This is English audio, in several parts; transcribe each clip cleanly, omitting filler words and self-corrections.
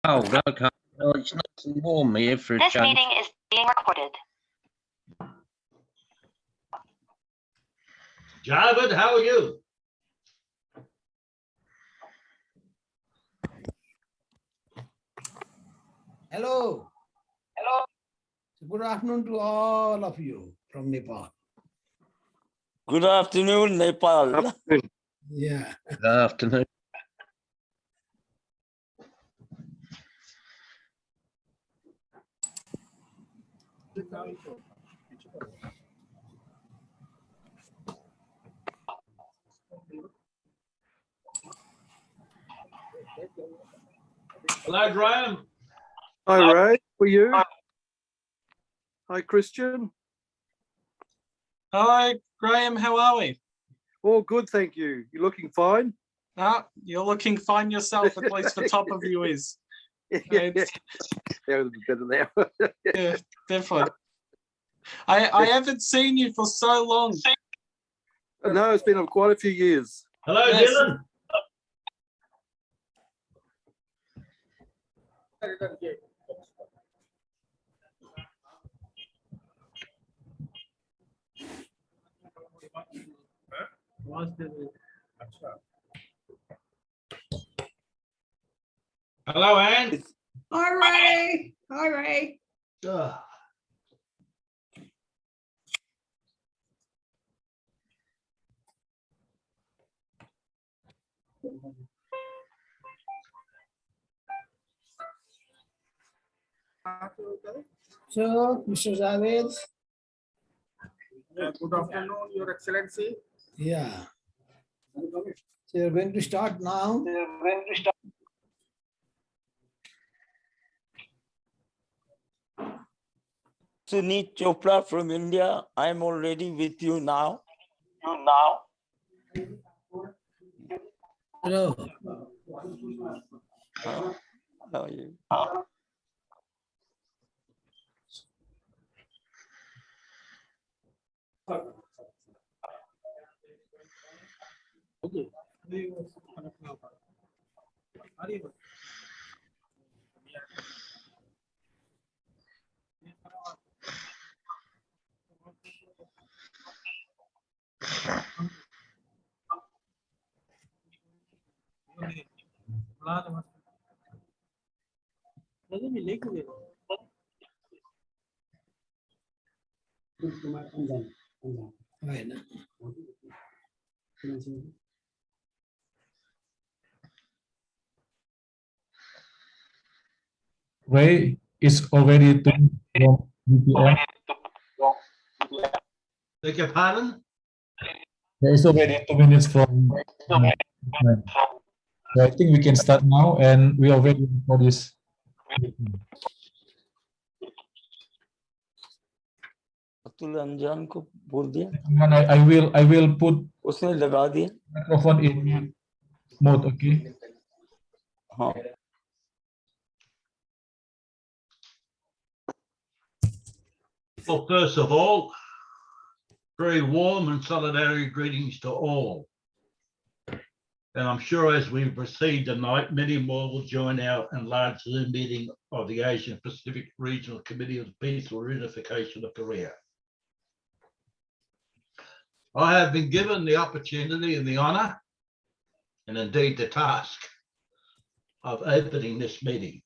Oh, okay. Well, it's nice and warm here for a change. This meeting is being recorded. Javed, how are you? Hello. Hello. Good afternoon to all of you from Nepal. Good afternoon, Nepal. Yeah. Good afternoon. Hello, Graham. Hi, Ray. How are you? Hi, Christian. Hi, Graham. How are we? All good, thank you. You're looking fine. You're looking fine yourself, at least the top of you is. Yeah, a bit better now. Yeah, definitely. I haven't seen you for so long. No, it's been quite a few years. Hello, Yes. Dylan. Hello, Anne. Hi, Ray. Hi, Ray. Ah. So, Mr. Javed. Good afternoon, Your Excellency. Yeah. So you're going to start now. Sunit Chopra from India. I'm already with you now. Hello. How are you? Okay. Right. Ray is already 2 BPM. Beg your pardon? There is already 2 minutes from. So I think we can start now, and we are ready for this. Atul अंजान को बोल दिया And I will put उसने लगा दिया microphone in mode. Okay. हाँ Well, first of all, very warm and solidarity greetings to all. And I'm sure as we proceed tonight, many more will join our enlarged Zoom meeting of the Asian Pacific Regional Committee of the Peaceful Reunification of Korea. I have been given the opportunity and the honor, and indeed the task, of opening this meeting.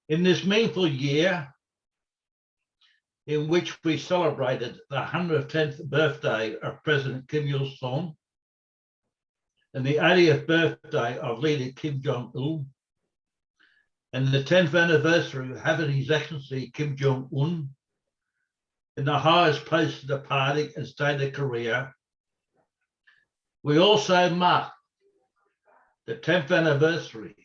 In this meaningful year, in which we celebrated the 110th birthday of President Kim Il-sung and the 80th birthday of leader Kim Jong-un, and the 10th anniversary of having His Excellency Kim Jong-un in the highest place of the party and state of Korea, we also mark the 10th anniversary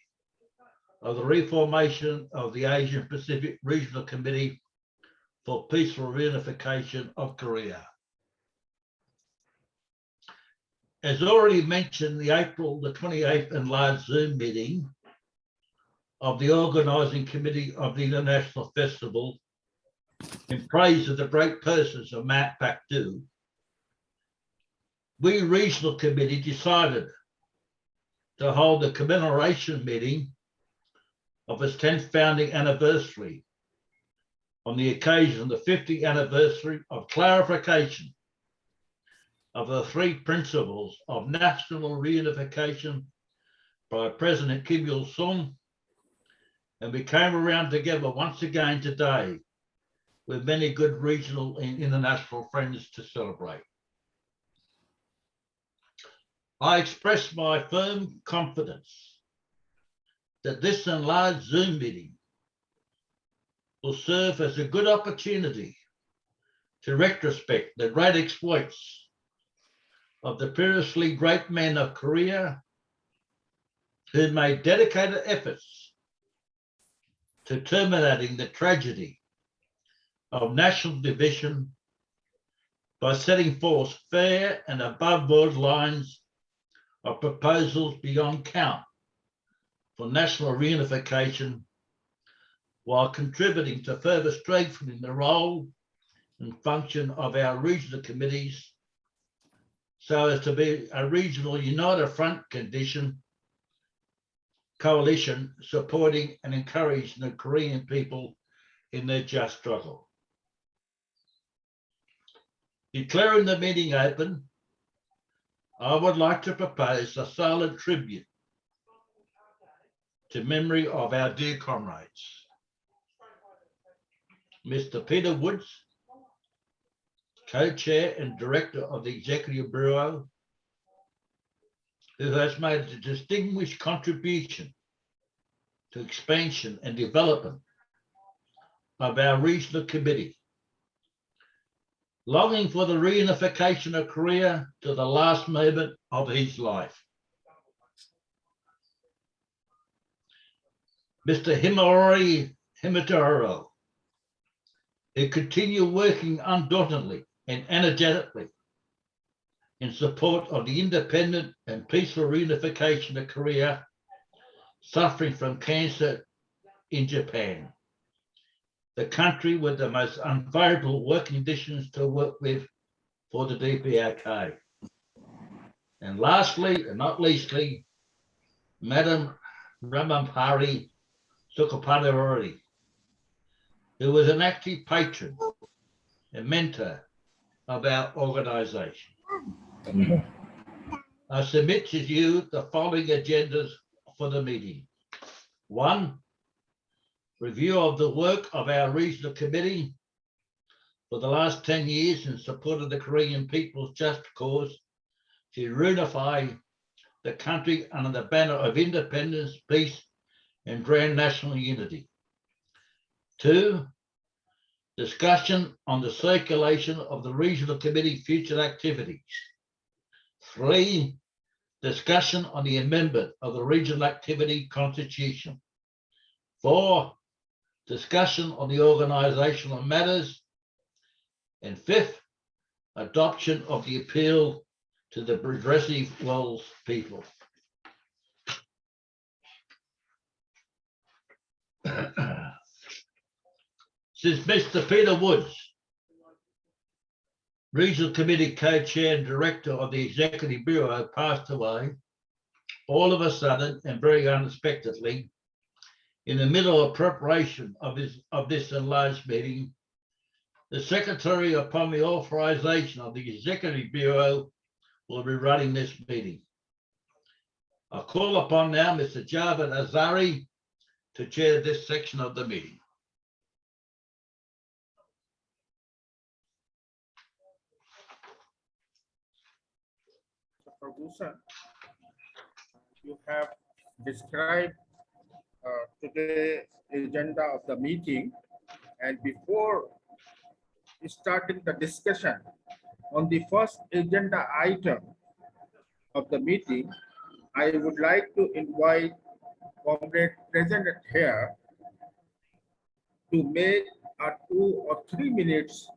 of the reformation of the Asian Pacific Regional Committee for Peaceful Reunification of Korea. As already mentioned, the April the 28th enlarged Zoom meeting of the Organising Committee of the International Festival in praise of the great persons of Mat Pakdu, we regional committee decided to hold a commemoration meeting of its 10th founding anniversary on the occasion of the 50th anniversary of clarification of the 3 principles of national reunification by President Kim Il-sung, and we came around together once again today with many good regional and international friends to celebrate. I express my firm confidence that this enlarged Zoom meeting will serve as a good opportunity to retrospect the great exploits of the previously great men of Korea who made dedicated efforts to terminating the tragedy of national division by setting forth fair and above board lines of proposals beyond count for national reunification, while contributing to further strengthening the role and function of our regional committees so as to be a regional united front coalition supporting and encouraging the Korean people in their just struggle. Declaring the meeting open, I would like to propose a silent tribute to memory of our dear comrades. Mr. Peter Woods, co-chair and director of the Executive Bureau, who has made a distinguished contribution to expansion and development of our regional committee, longing for the reunification of Korea to the last moment of his life. Mr. Himori Himataro, who continue working undauntedly and energetically in support of the independent and peaceful reunification of Korea, suffering from cancer in Japan, the country with the most unfavorable working conditions to work with for the DPRK. And lastly, and not leastly, Madam Ramampari Sukapadawari, who was an active patron and mentor of our organisation. I submit to you the following agendas for the meeting. 1, review of the work of our regional committee for the last 10 years in support of the Korean people's just cause to reunify the country under the banner of independence, peace, and grand national unity. 2, discussion on the circulation of the regional committee future activities. 3, discussion on the amendment of the regional activity constitution. 4, discussion on the organizational matters. And 5th, adoption of the appeal to the progressive Wells people. Since Mr. Peter Woods, Regional Committee Co-Chair and Director of the Executive Bureau, passed away all of a sudden and very unexpectedly in the middle of preparation of this enlarged meeting, the Secretary, upon the authorization of the Executive Bureau, will be running this meeting. I call upon now Mr. Javed Azari to chair this section of the meeting. Ferguson, you have described today's agenda of the meeting, and before starting the discussion on the first agenda item of the meeting, I would like to invite comrade present here to make a 2 or 3 minutes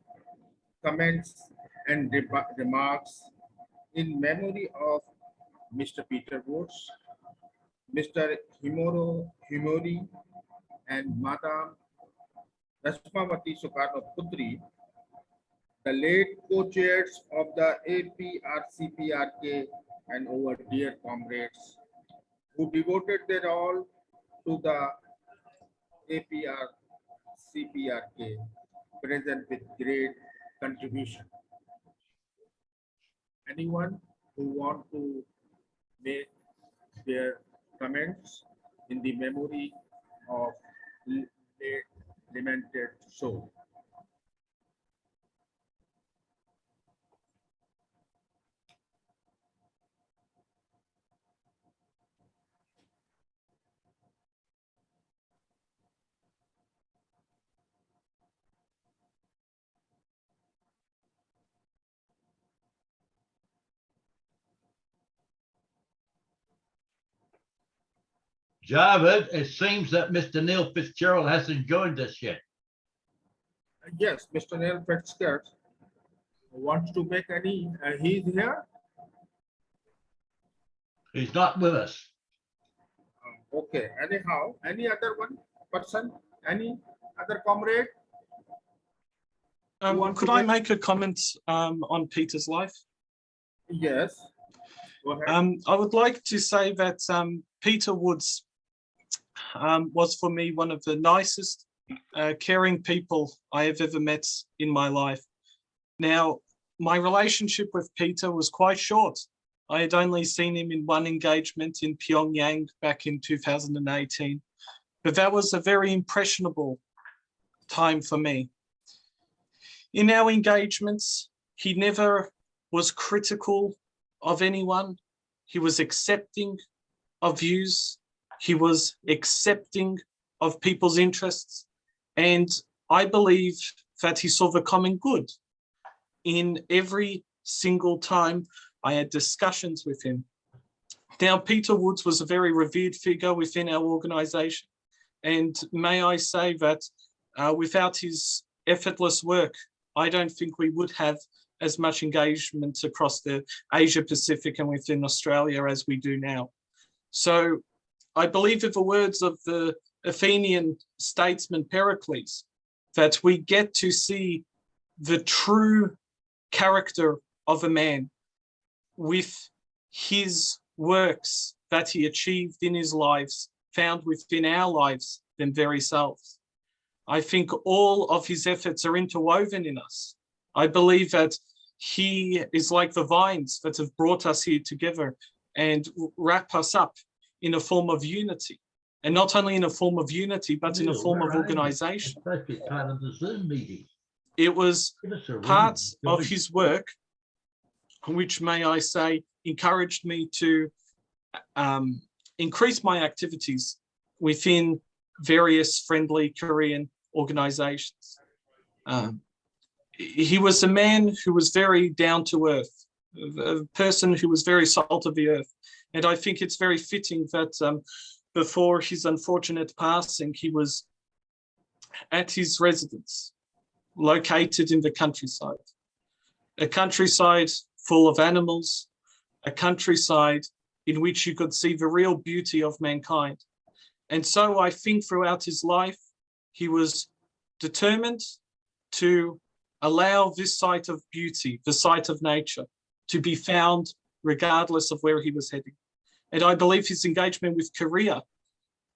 comments and remarks in memory of Mr. Peter Woods, Mr. Himori, and Madam Rashmavati Sukarno Putri, the late co-chairs of the APRCPRK and our dear comrades, who devoted their all to the APRCPRK, present with great contribution. Anyone who want to make their comments in the memory of late lamented soul? Javed, it seems that Mr. Neil Fitzgerald hasn't joined us yet. Yes, Mr. Neil Fitzgerald wants to make any, he's here. He's not with us. Okay, anyhow, any other one person, any other comrade? want Could to I make- make a comment on Peter's life? Yes, go ahead. I would like to say that Peter Woods was for me one of the nicest, caring people I have ever met in my life. Now, my relationship with Peter was quite short. I had only seen him in one engagement in Pyongyang back in 2018, but that was a very impressionable time for me. In our engagements, he never was critical of anyone. He was accepting of views. He was accepting of people's interests. And I believe that he saw the common good in every single time I had discussions with him. Now, Peter Woods was a very revered figure within our organization. And may I say that without his effortless work, I don't think we would have as much engagement across the Asia Pacific and within Australia as we do now. So I believe in the words of the Athenian statesman Pericles, that we get to see the true character of a man with his works that he achieved in his lives, found within our lives, them very selves. I think all of his efforts are interwoven in us. I believe that he is like the vines that have brought us here together and wrap us up in a form of unity. And not only in a form of unity, but in a form of organization. It's part of the Zoom meeting. It was Give us a ring. parts of his work, which, may I say, encouraged me to increase my activities within various friendly Korean organizations. He was a man who was very down to earth, a person who was very salt of the earth. And I think it's very fitting that before his unfortunate passing, he was at his residence, located in the countryside, a countryside full of animals, a countryside in which you could see the real beauty of mankind. And so I think throughout his life, he was determined to allow this site of beauty, the site of nature, to be found regardless of where he was heading. And I believe his engagement with Korea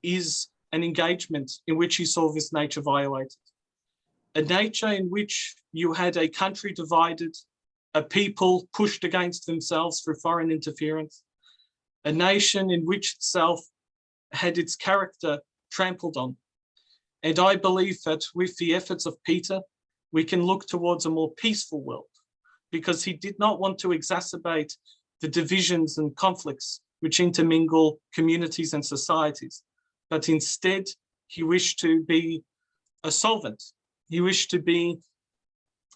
is an engagement in which he saw this nature violated. A nature in which you had a country divided, a people pushed against themselves through foreign interference, a nation in which itself had its character trampled on. And I believe that with the efforts of Peter, we can look towards a more peaceful world, because he did not want to exacerbate the divisions and conflicts which intermingle communities and societies, but instead he wished to be a solvent. He wished to be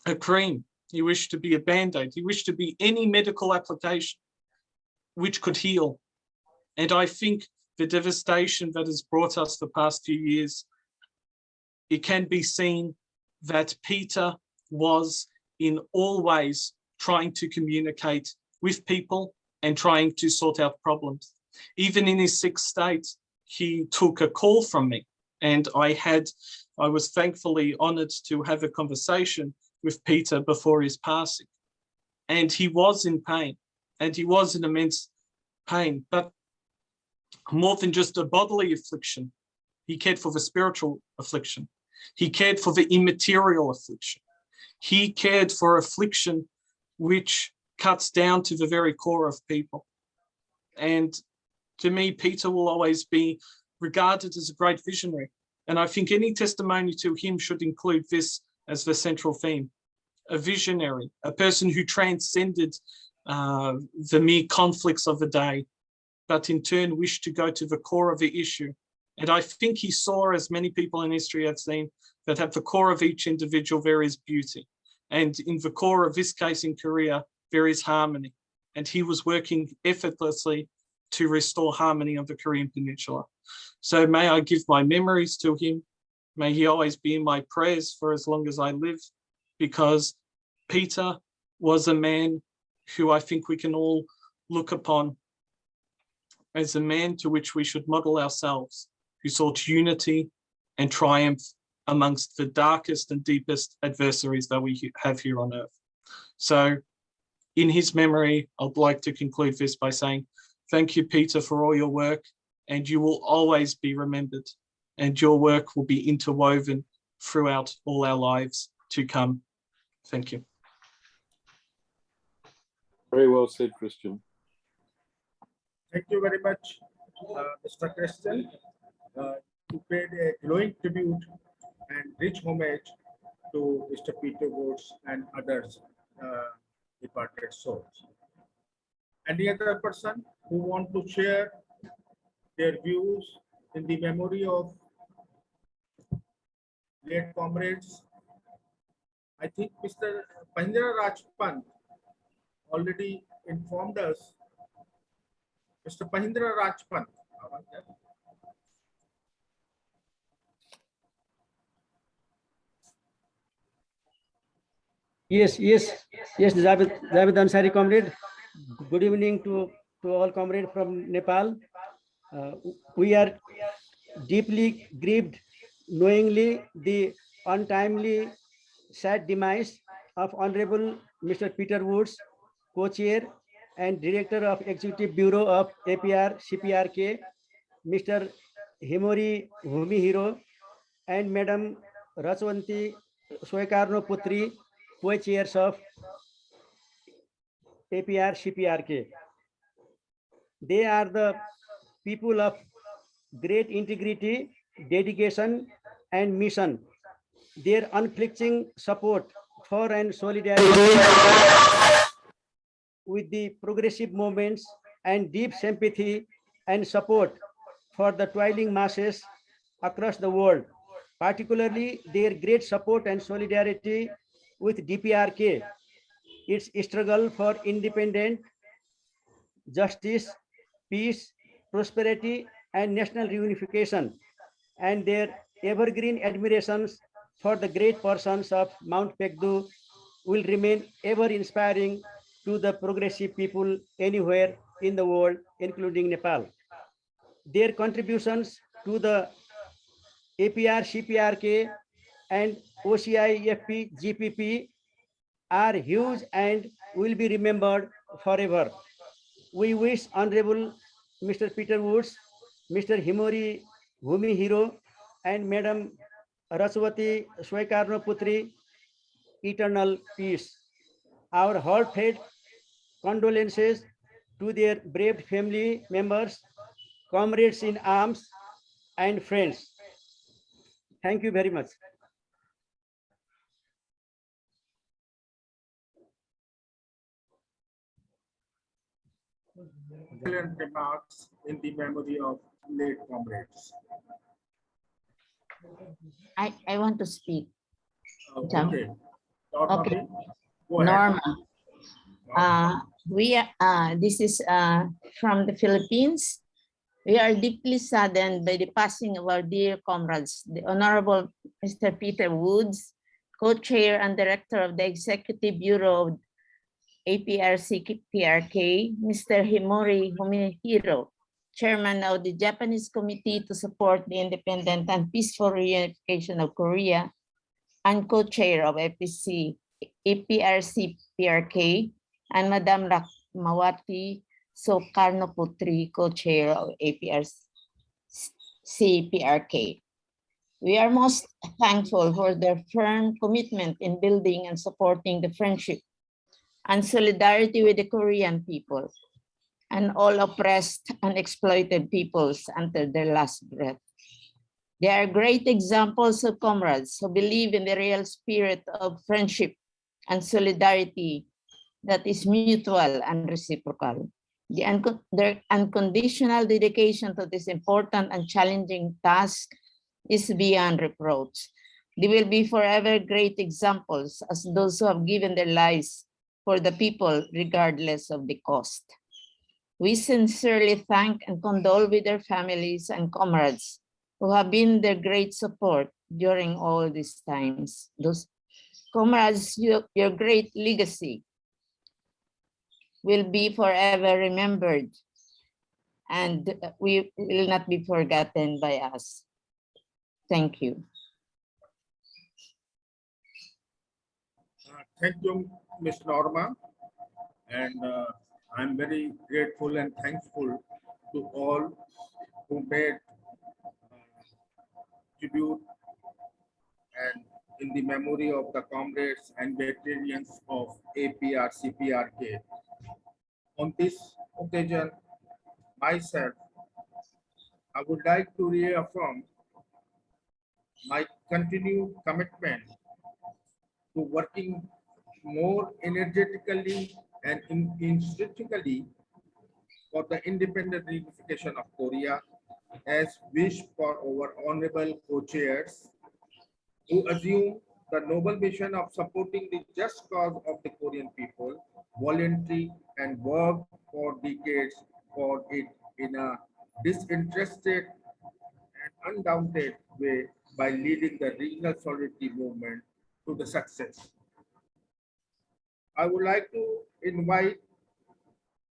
a cream. He wished to be a band-aid. He wished to be any medical application which could heal. And I think the devastation that has brought us the past few years, it can be seen that Peter was in all ways trying to communicate with people and trying to sort out problems. Even in his sick state, he took a call from me, and I was thankfully honored to have a conversation with Peter before his passing. And he was in pain, and he was in immense pain. But more than just a bodily affliction. He cared for the spiritual affliction. He cared for the immaterial affliction. He cared for affliction which cuts down to the very core of people. And to me, Peter will always be regarded as a great visionary. And I think any testimony to him should include this as the central theme. A visionary, a person who transcended the mere conflicts of the day, but in turn wished to go to the core of the issue. And I think he saw, as many people in history have seen, that at the core of each individual there is beauty. And in the core of this case in Korea, there is harmony. And he was working effortlessly to restore harmony on the Korean Peninsula. So may I give my memories to him. May he always be in my prayers for as long as I live, because Peter was a man who I think we can all look upon as a man to which we should model ourselves, who sought unity and triumph amongst the darkest and deepest adversaries that we have here on earth. So in his memory, I'd like to conclude this by saying, thank you, Peter, for all your work, and you will always be remembered, and your work will be interwoven throughout all our lives to come. Thank you. Very well said, Christian. Thank you very much, Mr. Christian, who paid a glowing tribute and rich homage to Mr. Peter Woods and others departed souls. Any other person who want to share their views in the memory of late comrades? I think Mr. Pahindra Rajpant already informed us. Mr. Pahindra Rajpant. Yes, Javed Ansari, comrade. Good evening to all comrades from Nepal. We are deeply grieved knowingly the untimely sad demise of Honorable Mr. Peter Woods, co-chair and director of Executive Bureau of APRCPRK, Mr. Himori Bhumihiro, and Madam Rachwanti Soekarno Putri, co-chairs of APRCPRK. They are the people of great integrity, dedication, and mission. Their unflinching support for and solidarity with the progressive movements and deep sympathy and support for the toiling masses across the world, particularly their great support and solidarity with DPRK, its struggle for independence, justice, peace, prosperity, and national reunification, and their evergreen admirations for the great persons of Mount Pekdu will remain ever inspiring to the progressive people anywhere in the world, including Nepal. Their contributions to the APRCPRK and OCIFP GPP are huge and will be remembered forever. We wish Honorable Mr. Peter Woods, Mr. Himori Bhumihiro, and Madam Rachwati Soekarno Putri eternal peace. Our heartfelt condolences to their brave family members, comrades in arms, and friends. Thank you very much. Excellent remarks in the memory of late comrades. I want to speak. Okay. Okay. Go ahead. Norma. This is from the Philippines. We are deeply saddened by the passing of our dear comrades, the Honorable Mr. Peter Woods, co-chair and director of the Executive Bureau of APRCPRK, Mr. Himori Bhumihiro, chairman of the Japanese Committee to support the independent and peaceful reunification of Korea, and co-chair of APRCPRK, and Madam Rahmawati Sukarno Putri, co-chair of APRCPRK. We are most thankful for their firm commitment in building and supporting the friendship and solidarity with the Korean people and all oppressed and exploited peoples until their last breath. They are great examples of comrades who believe in the real spirit of friendship and solidarity that is mutual and reciprocal. Their unconditional dedication to this important and challenging task is beyond reproach. They will be forever great examples as those who have given their lives for the people regardless of the cost. We sincerely thank and condole with their families and comrades who have been their great support during all these times. Those comrades, your great legacy will be forever remembered and we will not be forgotten by us. Thank you. Thank you, Ms. Norma. And I'm very grateful and thankful to all who made tribute and in the memory of the comrades and veterans of APRCPRK. On this occasion, myself, I would like to reaffirm my continued commitment to working more energetically and institutionally for the independent reunification of Korea, as wished for our honorable co-chairs, who assume the noble mission of supporting the just cause of the Korean people, voluntary and work for decades for it in a disinterested and undaunted way by leading the regional solidarity movement to the success. I would like to invite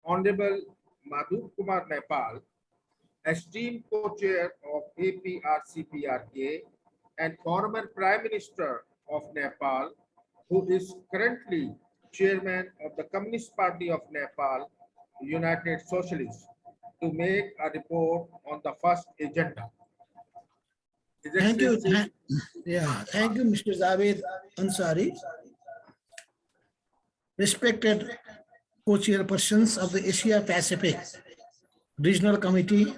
Honorable Madhu Kumar Nepal, esteemed co-chair of APRCPRK and former Prime Minister of Nepal, who is currently chairman of the Communist Party of Nepal, United Socialists, to make a report on the first agenda. Thank you. Thank you, Mr. Javed Ansari. Respected co-chairpersons of the Asia Pacific Regional Committee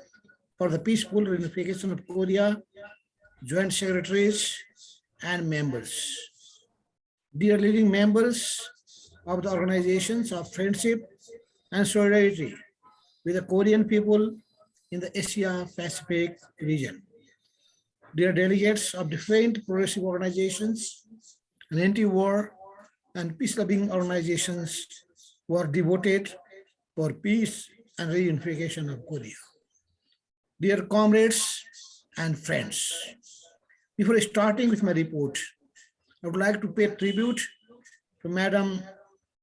for the Peaceful Reunification of Korea, joint secretaries and members. Dear leading members of the organizations of friendship and solidarity with the Korean people in the Asia Pacific region. Dear delegates of different progressive organizations and anti-war and peace-loving organizations who are devoted for peace and reunification of Korea. Dear comrades and friends, before starting with my report, I would like to pay tribute to Madam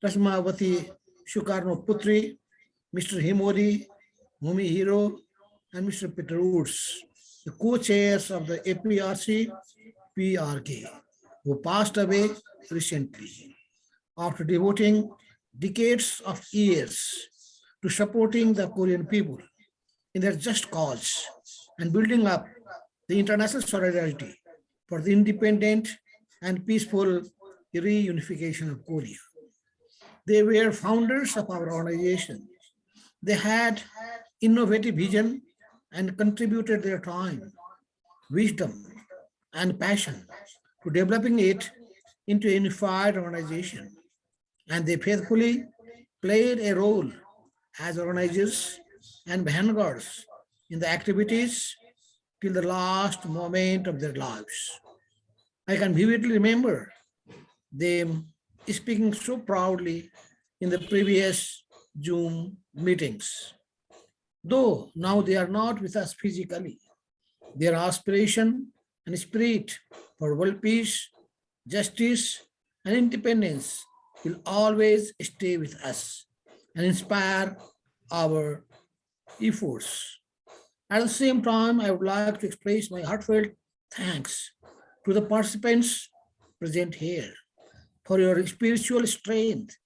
Rasmavati Sukarno Putri, Mr. Himori, Mumihiro, and Mr. Peter Woods, the co-chairs of the APRC-PRK, who passed away recently after devoting decades of years to supporting the Korean people in their just cause and building up the international solidarity for the independent and peaceful reunification of Korea. They were founders of our organization. They had innovative vision and contributed their time, wisdom, and passion to developing it into a unified organization. And they faithfully played a role as organizers and vanguards in the activities till the last moment of their lives. I can vividly remember them speaking so proudly in the previous Zoom meetings. Though now they are not with us physically, their aspiration and spirit for world peace, justice, and independence will always stay with us and inspire our efforts. At the same time, I would like to express my heartfelt thanks to the participants present here for your spiritual strength,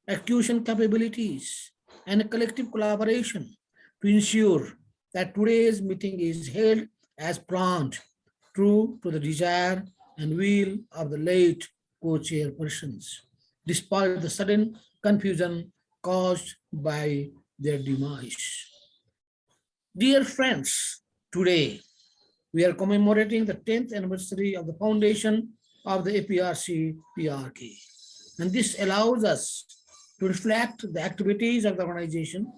execution capabilities, and collective collaboration to ensure that today's meeting is held as planned, true to the desire and will of the late co-chairpersons, despite the sudden confusion caused by their demise. Dear friends, today we are commemorating the 10th anniversary of the foundation of the APRCPRK. And this allows us to reflect the activities of the organization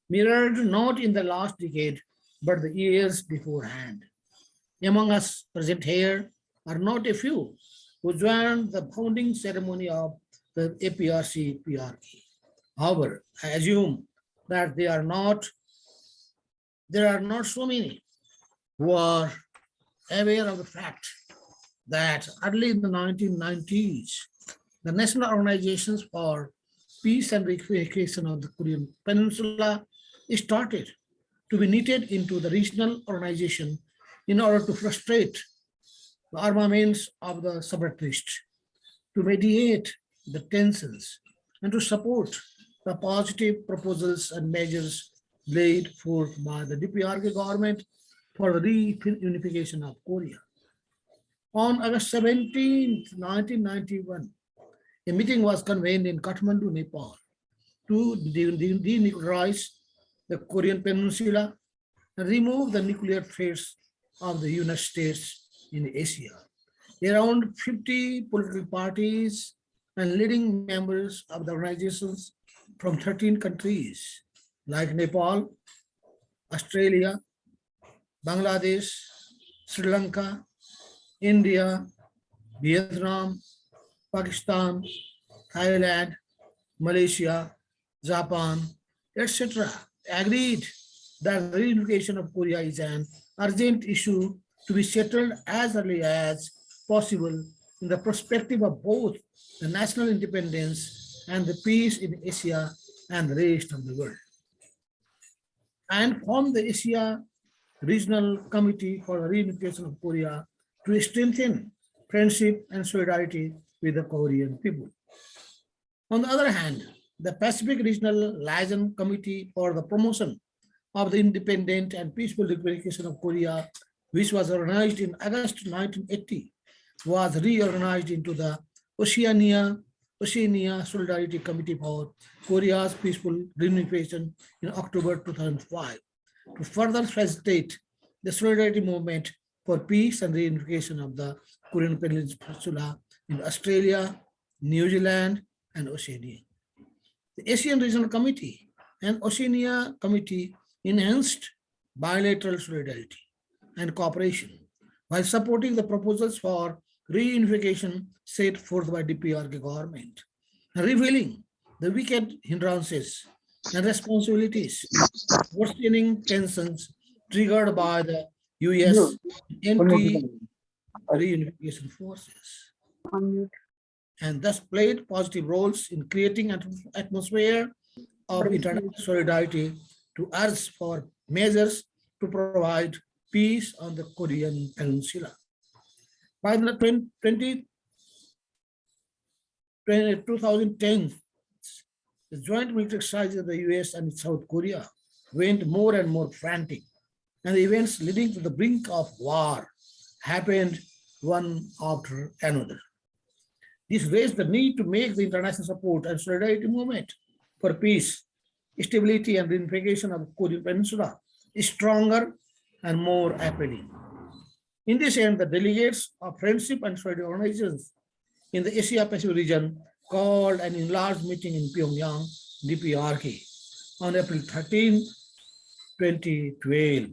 mirrored not in the last decade, but the years beforehand. Among us present here are not a few who joined the founding ceremony of the APRCPRK. However, I assume that there are not so many who are aware of the fact that early in the 1990s, the National Organizations for Peace and Reunification of the Korean Peninsula started to be knitted into the regional organization in order to frustrate the armaments of the separatists, to mediate the tensions, and to support the positive proposals and measures laid forth by the DPRK government for the reunification of Korea. On August 17, 1991, a meeting was convened in Kathmandu, Nepal, to denuclearize the Korean Peninsula and remove the nuclear threats of the United States in Asia. Around 50 political parties and leading members of the organizations from 13 countries like Nepal, Australia, Bangladesh, Sri Lanka, India, Vietnam, Pakistan, Thailand, Malaysia, Japan, etc. agreed that the reunification of Korea is an urgent issue to be settled as early as possible in the perspective of both the national independence and the peace in Asia and the rest of the world. And formed the Asia Regional Committee for the Reunification of Korea to strengthen friendship and solidarity with the Korean people. On the other hand, the Pacific Regional Liaison Committee for the Promotion of the Independent and Peaceful Reunification of Korea, which was organized in August 1980, was reorganized into the Oceania Solidarity Committee for Korea's Peaceful Reunification in October 2005 to further facilitate the solidarity movement for peace and reunification of the Korean Peninsula in Australia, New Zealand, and Oceania. The Asian Regional Committee and Oceania Committee enhanced bilateral solidarity and cooperation while supporting the proposals for reunification set forth by DPRK government, revealing the wicked hindrances and responsibilities, worsening tensions triggered by the US anti-reunification forces, and thus played positive roles in creating an atmosphere of international solidarity to urge for measures to provide peace on the Korean Peninsula. By the 2010, the joint military exercises of the US and South Korea went more and more frantic, and the events leading to the brink of war happened one after another. This raised the need to make the international support and solidarity movement for peace, stability, and reunification of the Korean Peninsula stronger and more appealing. In this end, the delegates of friendship and solidarity organizations in the Asia-Pacific region called an enlarged meeting in Pyongyang, DPRK, on April 13, 2012,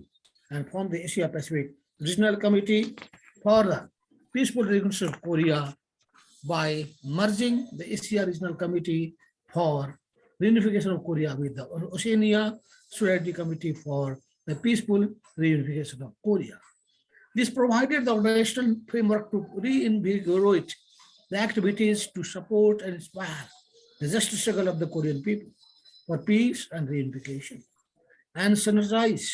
and formed the Asia-Pacific Regional Committee for the Peaceful Reunification of Korea by merging the Asia Regional Committee for Reunification of Korea with the Oceania Solidarity Committee for the Peaceful Reunification of Korea. This provided the organizational framework to reinvigorate the activities to support and inspire the justice struggle of the Korean people for peace and reunification, and synergize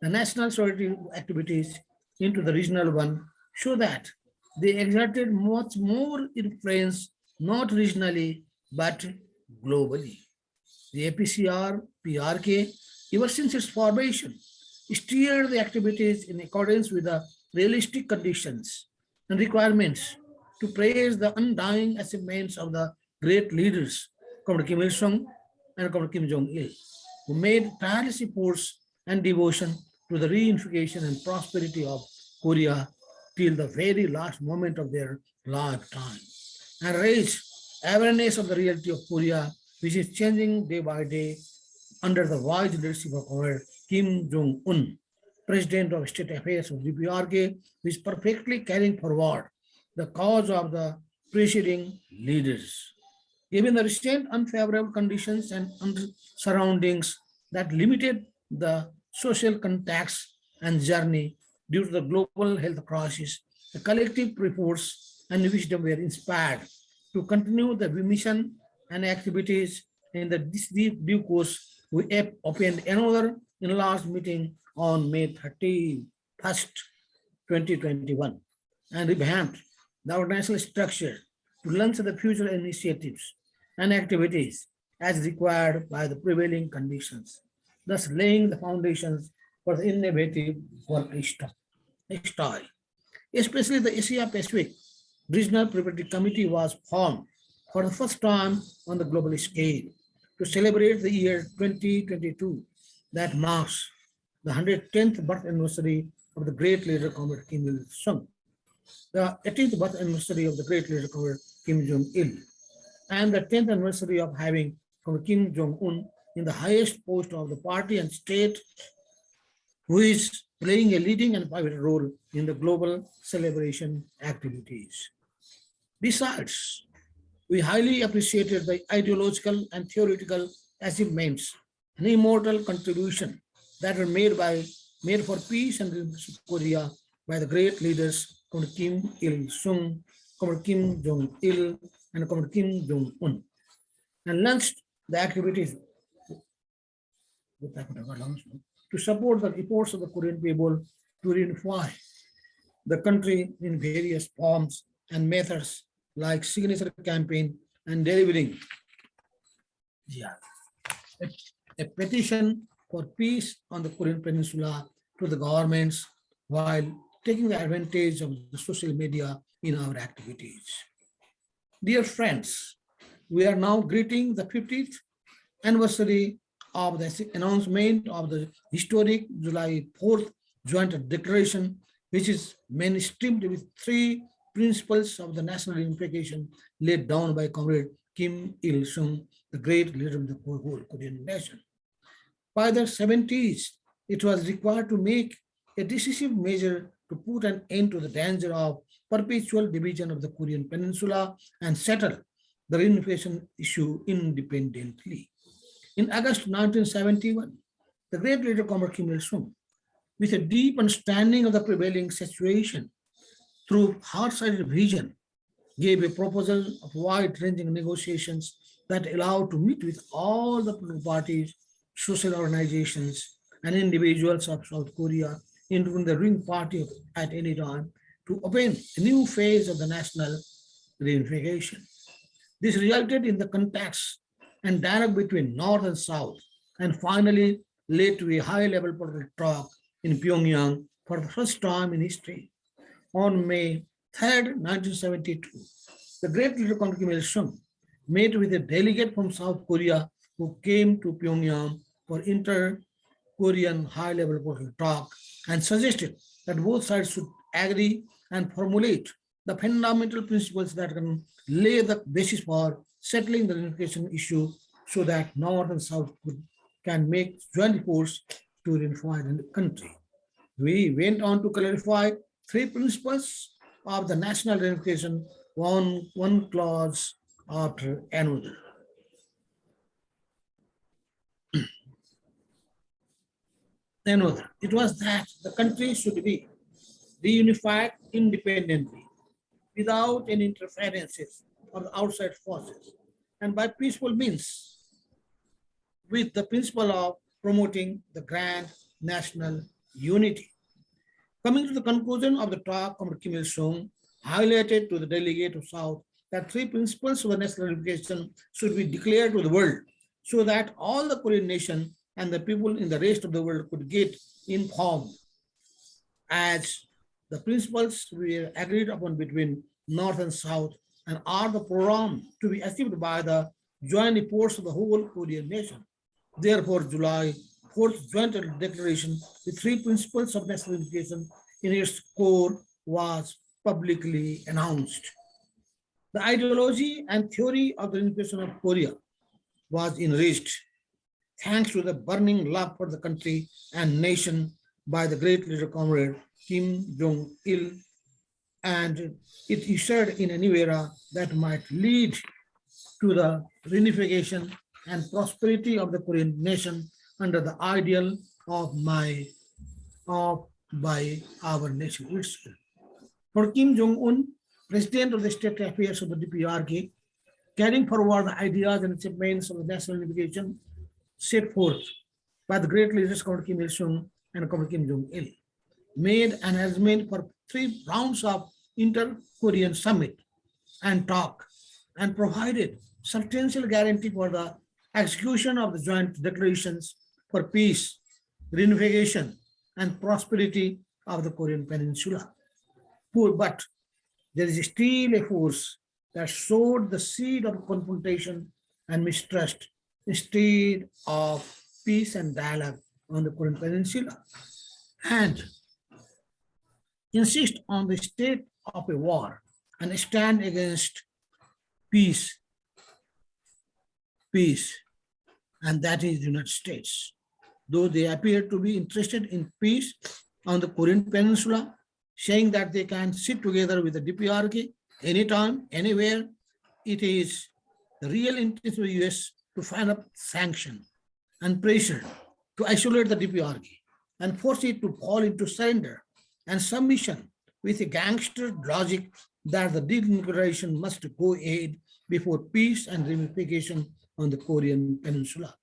the national solidarity activities into the regional one so that they exerted much more influence, not regionally, but globally. The APRCPRK, ever since its formation, steered the activities in accordance with the realistic conditions and requirements to praise the undying achievements of the great leaders, Comrade Kim Il-sung and Comrade Kim Jong-il, who made tireless efforts and devotion to the reunification and prosperity of Korea till the very last moment of their lifetime, and raised awareness of the reality of Korea, which is changing day by day under the wise leadership of our Kim Jong-un, President of State Affairs of APRK, who is perfectly carrying forward the cause of the preceding leaders. Given the recent unfavorable conditions and surroundings that limited the social contacts and journey due to the global health crisis, the collective efforts and wisdom were inspired to continue the mission and activities in the due course. We opened another enlarged meeting on May 31st, 2021, and revamped the organizational structure to launch the future initiatives and activities as required by the prevailing conditions, thus laying the foundations for the innovative work style. Especially the Asia Pacific Regional Preparatory Committee was formed for the first time on the global scale to celebrate the year 2022 that marks the 110th birth anniversary of the great leader Comrade Kim Il-sung, the 18th birth anniversary of the great leader Comrade Kim Jong-il, and the 10th anniversary of having Comrade Kim Jong-un in the highest post of the party and state, who is playing a leading and pivotal role in the global celebration activities. Besides, we highly appreciated the ideological and theoretical achievements and immortal contribution that were made for peace and Korea by the great leaders Comrade Kim Il-sung, Comrade Kim Jong-il, and Comrade Kim Jong-un, and launched the activities to support the efforts of the Korean people to reunify the country in various forms and methods like signature campaign and delivering a petition for peace on the Korean Peninsula to the governments while taking the advantage of the social media in our activities. Dear friends, we are now greeting the 50th anniversary of the announcement of the historic July 4th Joint Declaration, which is mainstreamed with 3 principles of the national unification laid down by Comrade Kim Il-sung, the great leader of the whole Korean nation. By the 70s, it was required to make a decisive measure to put an end to the danger of perpetual division of the Korean Peninsula and settle the reunification issue independently. In August 1971, the great leader Comrade Kim Il-sung, with a deep understanding of the prevailing situation, through hard-sighted vision, gave a proposal of wide-ranging negotiations that allowed to meet with all the political parties, social organizations, and individuals of South Korea, including the ruling party at any time, to open a new phase of the national reunification. This resulted in the contacts and dialogue between North and South, and finally led to a high-level political talk in Pyongyang for the first time in history. On May 3rd, 1972, the great leader Comrade Kim Il-sung met with a delegate from South Korea who came to Pyongyang for inter-Korean high-level political talk and suggested that both sides should agree and formulate the fundamental principles that can lay the basis for settling the unification issue so that North and South can make joint efforts to reunify the country. We went on to clarify 3 principles of the national reunification, one clause after another. It was that the country should be reunified independently without any interferences of outside forces and by peaceful means, with the principle of promoting the grand national unity. Coming to the conclusion of the talk, Comrade Kim Il-sung highlighted to the delegate of South that 3 principles of the national unification should be declared to the world so that all the Korean nation and the people in the rest of the world could get informed as the principles were agreed upon between North and South and are the program to be achieved by the joint efforts of the whole Korean nation. Therefore, July 4th Joint Declaration, the three principles of national unification in its core was publicly announced. The ideology and theory of the unification of Korea was enriched thanks to the burning love for the country and nation by the great leader comrade Kim Jong-il, and it ushered in a new era that might lead to the reunification and prosperity of the Korean nation under the ideal of by our nation itself. For Kim Jong-un, President of the State Affairs of the DPRK, carrying forward the ideas and achievements of the national unification set forth by the great leaders called Kim Il-sung and called Kim Jong-il, made an arrangement for 3 rounds of inter-Korean summit and talk, and provided substantial guarantee for the execution of the joint declarations for peace, reunification, and prosperity of the Korean Peninsula. But there is still a force that sowed the seed of confrontation and mistrust instead of peace and dialogue on the Korean Peninsula, and insist on the state of a war and stand against peace, and that is the United States. Though they appear to be interested in peace on the Korean Peninsula, saying that they can sit together with the DPRK anytime, anywhere, it is the real interest of the US to find up sanction and pressure to isolate the DPRK and force it to fall into surrender and submission with a gangster logic that the denuclearization must go ahead before peace and reunification on the Korean Peninsula.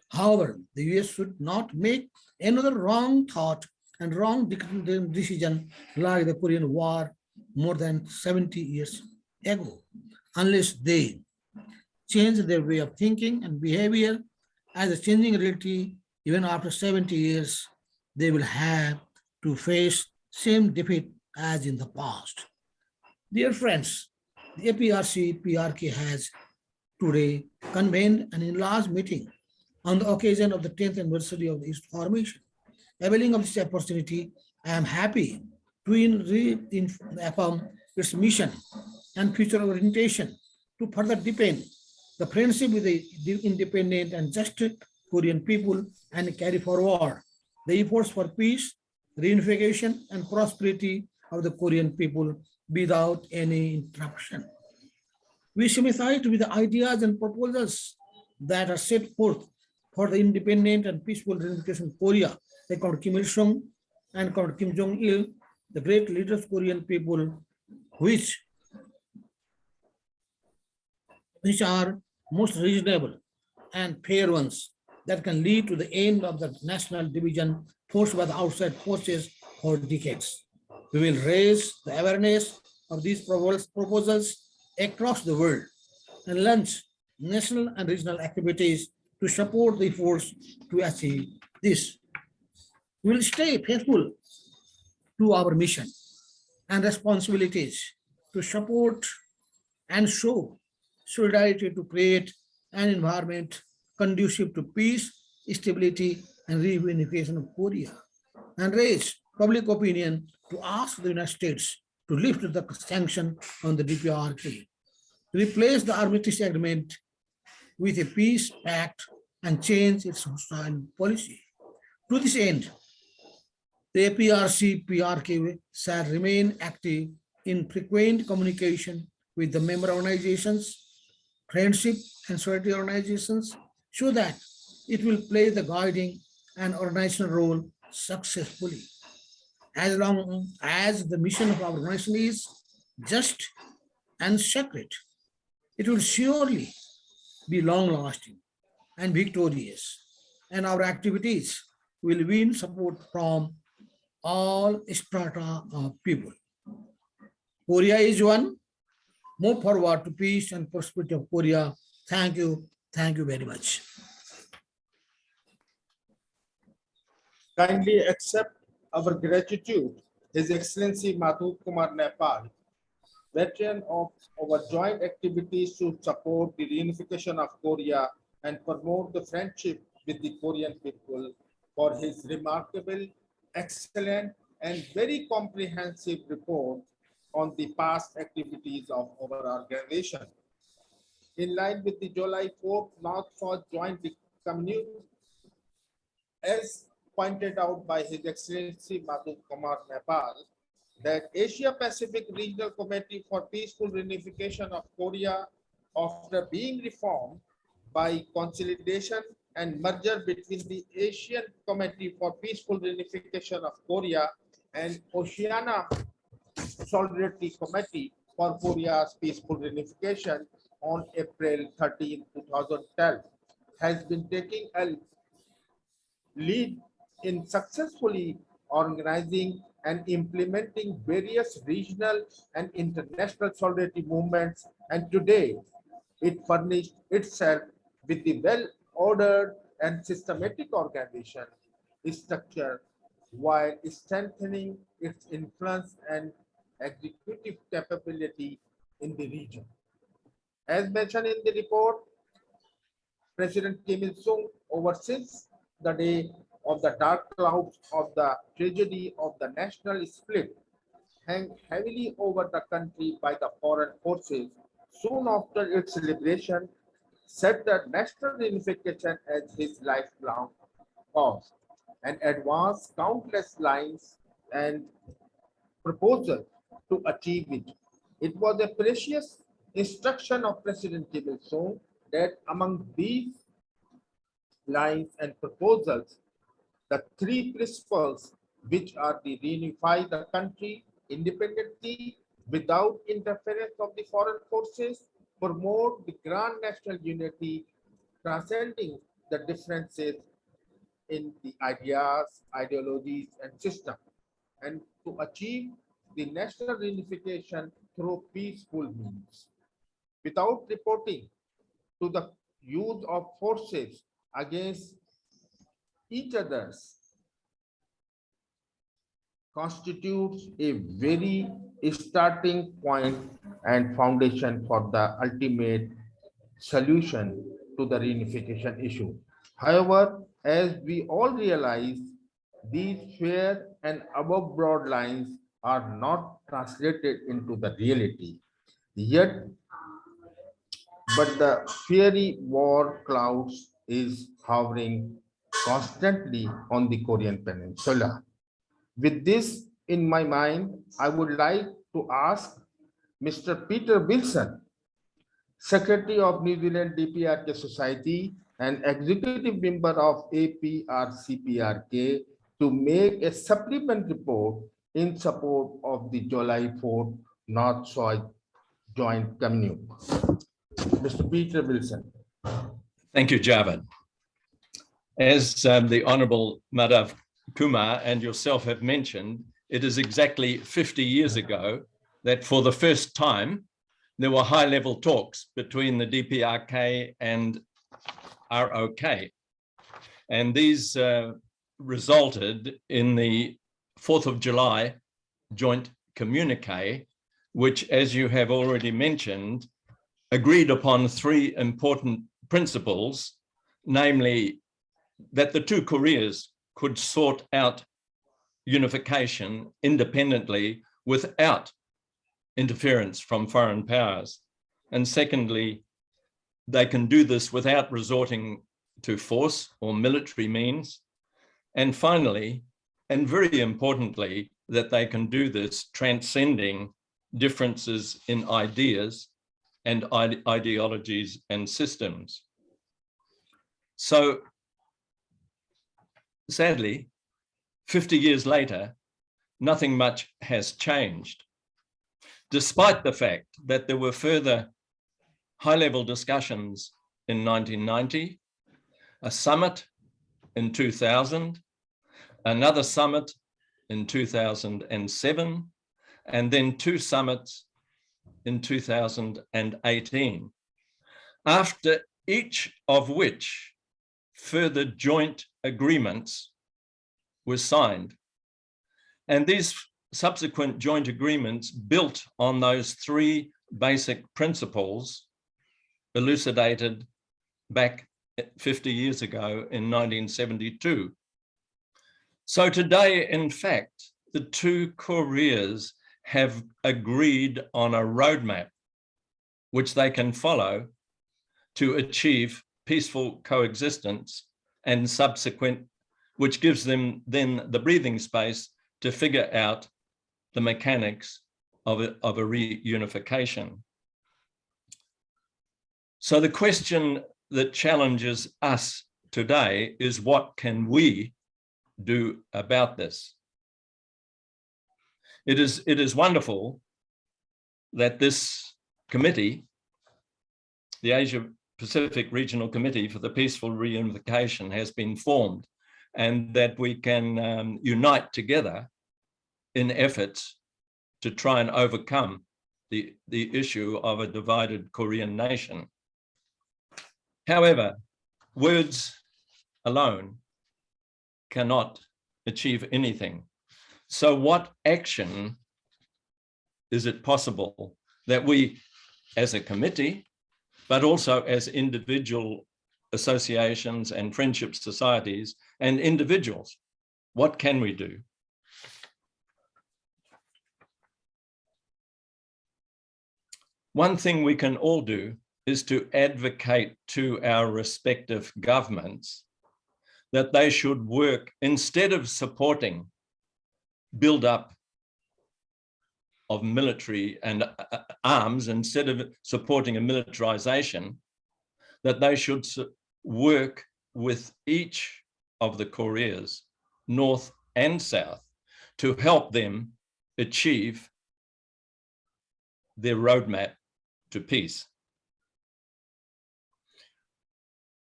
However, the US should not make another wrong thought and wrong decision like the Korean War more than 70 years ago, unless they change their way of thinking and behavior. As a changing reality, even after 70 years, they will have to face same defeat as in the past. Dear friends, the APRCPRK has today convened an enlarged meeting on the occasion of the 10th anniversary of the East formation. Availing of this opportunity, I am happy to affirm its mission and future orientation to further deepen the friendship with the independent and just Korean people and carry forward the efforts for peace, reunification, and prosperity of the Korean people without any interruption. We sympathize with the ideas and proposals that are set forth for the independent and peaceful reunification of Korea, like Kim Il-sung and Kim Jong-il, the great leaders of Korean people, which are most reasonable and fair ones that can lead to the end of the national division forced by the outside forces for decades. We will raise the awareness of these proposals across the world and launch national and regional activities to support the efforts to achieve this. We will stay faithful to our mission and responsibilities to support and show solidarity to create an environment conducive to peace, stability, and reunification of Korea, and raise public opinion to ask the United States to lift the sanction on the DPRK, replace the armistice agreement with a peace pact, and change its hostile policy. To this end, the APRCPRK shall remain active in frequent communication with the member organizations, friendship and solidarity organizations, so that it will play the guiding and organizational role successfully. As long as the mission of our organization is just and sacred, it will surely be long-lasting and victorious, and our activities will win support from all strata of people. Korea is one. Move forward to peace and prosperity of Korea. Thank you. Thank you very much. Kindly accept our gratitude, His Excellency Madhu Kumar Nepal, veteran of our joint activities to support the reunification of Korea and promote the friendship with the Korean people, for his remarkable, excellent, and very comprehensive report on the past activities of our organization. In line with the July 4th North-South Joint Community, as pointed out by His Excellency Madhu Kumar Nepal, that Asia Pacific Regional Committee for Peaceful Reunification of Korea, after being reformed by consolidation and merger between the Asian Committee for Peaceful Reunification of Korea and Oceania Solidarity Committee for Korea's Peaceful Reunification on April 13, 2012, has been taking a lead in successfully organizing and implementing various regional and international solidarity movements, and today it furnished itself with the well-ordered and systematic organization structure while strengthening its influence and executive capability in the region. As mentioned in the report, President Kim Il-sung, over since the day of the dark clouds of the tragedy of the national split, hang heavily over the country by the foreign forces, soon after its liberation, set the national reunification as his lifelong cause and advanced countless lines and proposals to achieve it. It was a precious instruction of President Kim Il-sung that among these lines and proposals, the three principles, which are the reunify the country independently without interference of the foreign forces, promote the grand national unity, transcending the differences in the ideas, ideologies, and systems, and to achieve the national reunification through peaceful means, without reporting to the use of forces against each other's, constitutes a very starting point and foundation for the ultimate solution to the reunification issue. However, as we all realize, these fair and above broad lines are not translated into the reality. Yet, but the fiery war clouds is hovering constantly on the Korean Peninsula. With this in my mind, I would like to ask Mr. Peter Wilson, Secretary of New Zealand DPRK Society and Executive Member of APRCPRK, to make a supplement report in support of the July 4th North-South Joint Community. Mr. Peter Wilson. Thank you, Javed. As the Honourable Madhav Kumar and yourself have mentioned, it is exactly 50 years ago that for the first time, there were high-level talks between the DPRK and ROK. And these resulted in the 4th of July joint communique, which, as you have already mentioned, agreed upon three important principles, namely that the two Koreas could sort out unification independently without interference from foreign powers. And secondly, they can do this without resorting to force or military means. And finally, and very importantly, that they can do this transcending differences in ideas and ideologies and systems. So sadly, 50 years later, nothing much has changed, despite the fact that there were further high-level discussions in 1990, a summit in 2000, another summit in 2007, and then two summits in 2018, after each of which further joint agreements was signed. And these subsequent joint agreements built on those three basic principles elucidated back 50 years ago in 1972. So today, in fact, the two Koreas have agreed on a roadmap which they can follow to achieve peaceful coexistence and subsequent, which gives them then the breathing space to figure out the mechanics of a reunification. So the question that challenges us today is, what can we do about this? It is wonderful that this committee, the Asia Pacific Regional Committee for the Peaceful Reunification, has been formed, and that we can unite together in efforts to try and overcome the issue of a divided Korean nation. However, words alone cannot achieve anything. So what action is it possible that we, as a committee, but also as individual associations and friendship societies and individuals, what can we do? One thing we can all do is to advocate to our respective governments that they should work, instead of supporting build-up of military and arms, instead of supporting a militarization, that they should work with each of the Koreas, North and South, to help them achieve their roadmap to peace.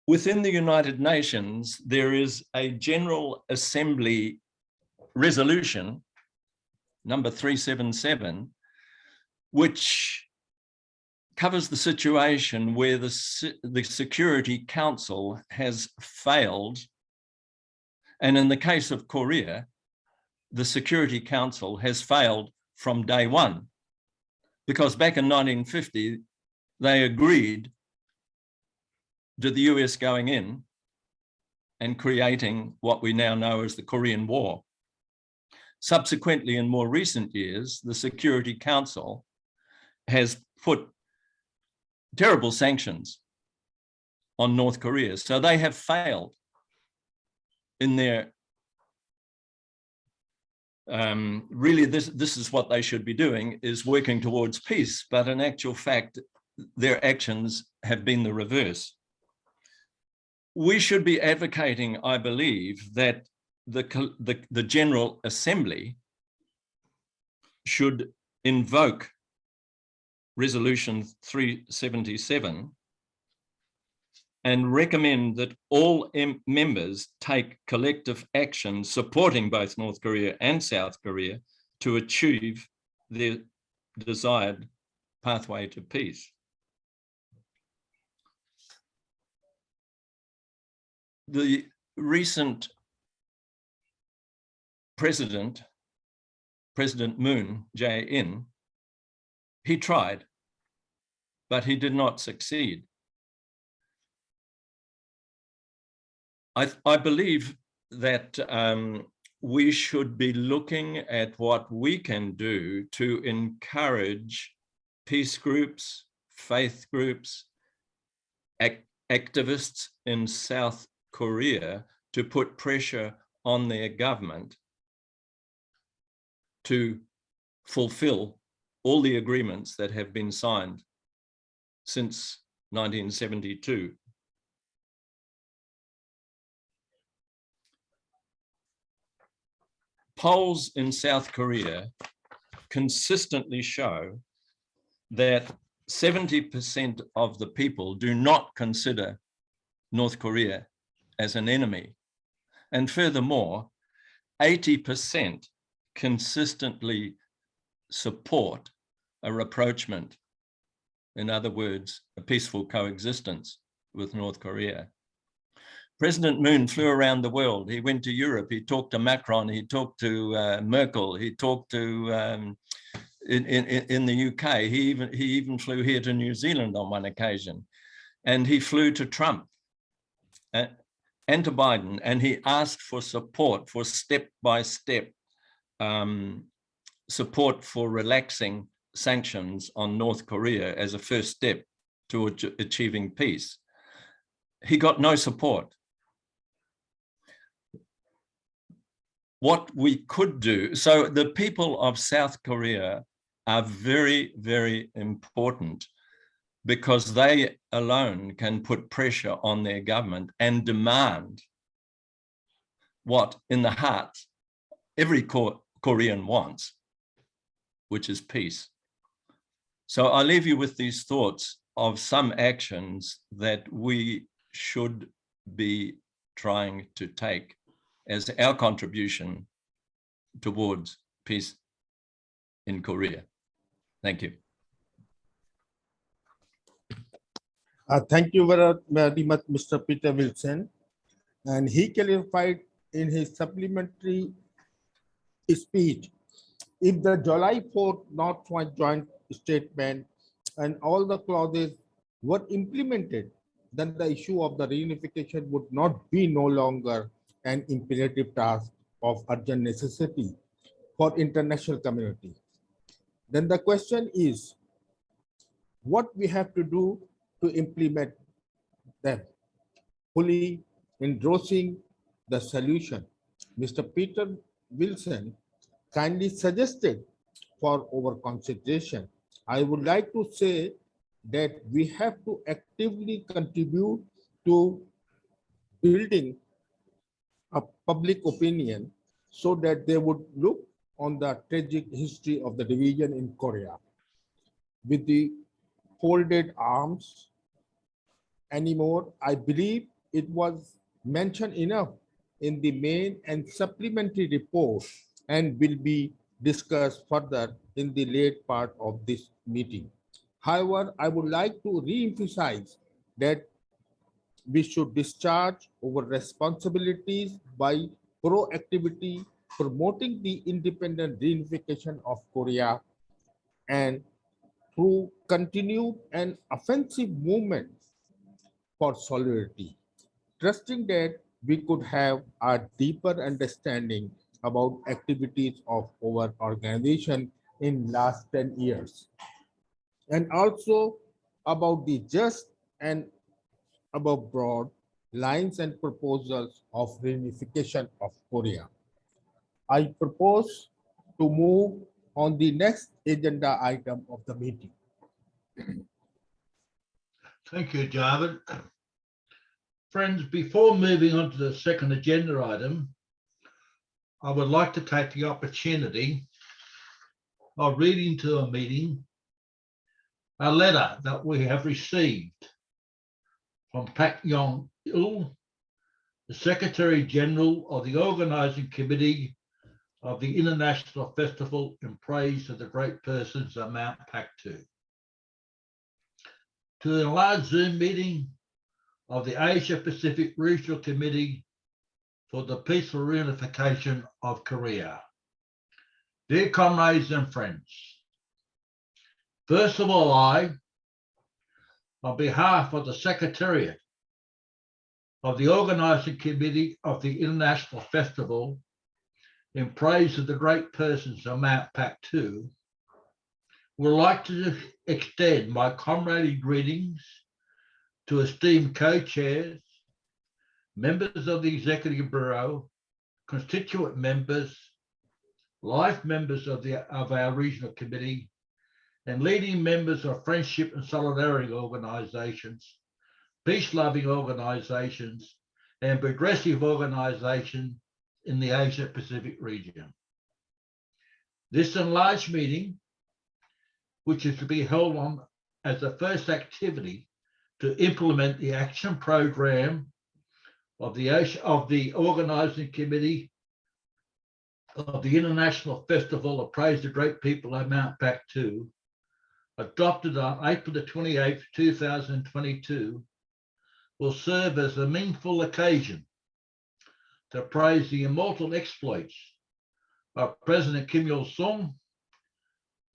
Within the United Nations, there is a General Assembly resolution, number 377, which covers the situation where the Security Council has failed. And in the case of Korea, the Security Council has failed from day one, because back in 1950, they agreed to the US going in and creating what we now know as the Korean War. Subsequently, in more recent years, the Security Council has put terrible sanctions on North Korea. So they have failed in their, really this is what they should be doing, is working towards peace. But in actual fact, their actions have been the reverse. We should be advocating, I believe, that the General Assembly should invoke Resolution 377 and recommend that all members take collective action supporting both North Korea and South Korea to achieve their desired pathway to peace. The recent President Moon Jae-in, he tried, but he did not succeed. I believe that we should be looking at what we can do to encourage peace groups, faith groups, activists in South Korea to put pressure on their government to fulfill all the agreements that have been signed since 1972. Polls in South Korea consistently show that 70% of the people do not consider North Korea as an enemy. And furthermore, 80% consistently support a rapprochement, in other words, a peaceful coexistence with North Korea. President Moon flew around the world. He went to Europe. He talked to Macron. He talked to Merkel. He talked to in the UK. He even flew here to New Zealand on one occasion, and he flew to Trump and to Biden, and he asked for support for step-by-step support for relaxing sanctions on North Korea as a first step to achieving peace. He got no support. What we could do, so the people of South Korea are very, very important because they alone can put pressure on their government and demand what in the heart every Korean wants, which is peace. So I leave you with these thoughts of some actions that we should be trying to take as our contribution towards peace in Korea. Thank you. Thank you very much, Mr. Peter Wilson. And he clarified in his supplementary speech, if the July 4th North-South joint statement and all the clauses were implemented, then the issue of the reunification would not be no longer an imperative task of urgent necessity for international community. Then the question is, what we have to do to implement them, fully endorsing the solution Mr. Peter Wilson kindly suggested for our consideration. I would like to say that we have to actively contribute to building a public opinion so that they would look on the tragic history of the division in Korea with the folded arms anymore. I believe it was mentioned enough in the main and supplementary report and will be discussed further in the late part of this meeting. However, I would like to re-emphasize that we should discharge our responsibilities by proactivity, promoting the independent reunification of Korea, and through continued and offensive movements for solidarity, trusting that we could have a deeper understanding about activities of our organization in last 10 years, and also about the just and above broad lines and proposals of reunification of Korea. I propose to move on the next agenda item of the meeting. Thank you, Javed. Friends, before moving on to the second agenda item, I would like to take the opportunity of reading to a meeting a letter that we have received from Pak Yong-il, the Secretary General of the Organizing Committee of the International Festival in Praise of the Great Persons of Mount Paktu, to the enlarged Zoom meeting of the Asia Pacific Regional Committee for the Peaceful Reunification of Korea. Dear comrades and friends, first of all, on behalf of the Secretariat of the Organizing Committee of the International Festival in Praise of the Great Persons of Mount Paktu, would like to extend my comradely greetings to esteemed co-chairs, members of the Executive Bureau, constituent members, life members of our regional committee, and leading members of friendship and solidarity organizations, peace-loving organizations, and progressive organizations in the Asia Pacific region. This enlarged meeting, which is to be held on as the first activity to implement the action program of the Organizing Committee of the International Festival of Praise the Great People of Mount Paktu, adopted on April the 28th, 2022, will serve as a meaningful occasion to praise the immortal exploits of President Kim Il-sung,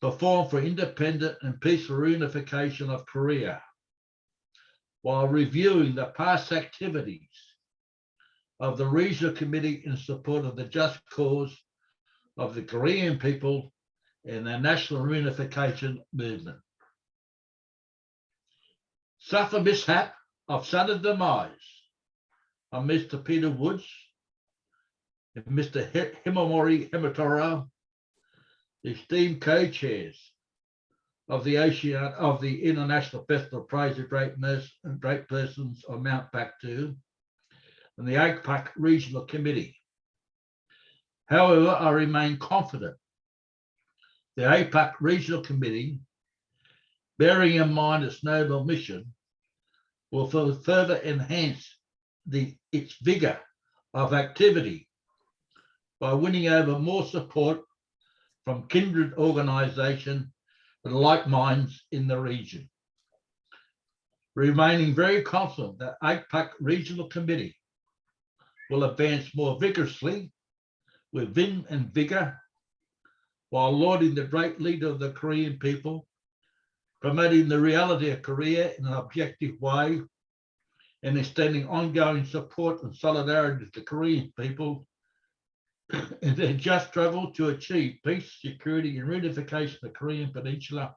performed for independent and peaceful reunification of Korea, while reviewing the past activities of the Regional Committee in support of the just cause of the Korean people and the national reunification movement. Suffer mishap of sudden demise of Mr. Peter Woods and Mr. Himamori Himatoro, esteemed co-chairs of the International Festival of Praise of Great Persons of Mount Paktu and the APRCPRK Regional Committee. However, I remain confident the APRCPRK Regional Committee, bearing in mind its noble mission, will further enhance its vigour of activity by winning over more support from kindred organisations and like minds in the region. Remaining very confident that APRCPRK Regional Committee will advance more vigorously with vim and vigour while lauding the great leader of the Korean people, promoting the reality of Korea in an objective way, and extending ongoing support and solidarity to the Korean people in their just struggle to achieve peace, security, and reunification of the Korean Peninsula.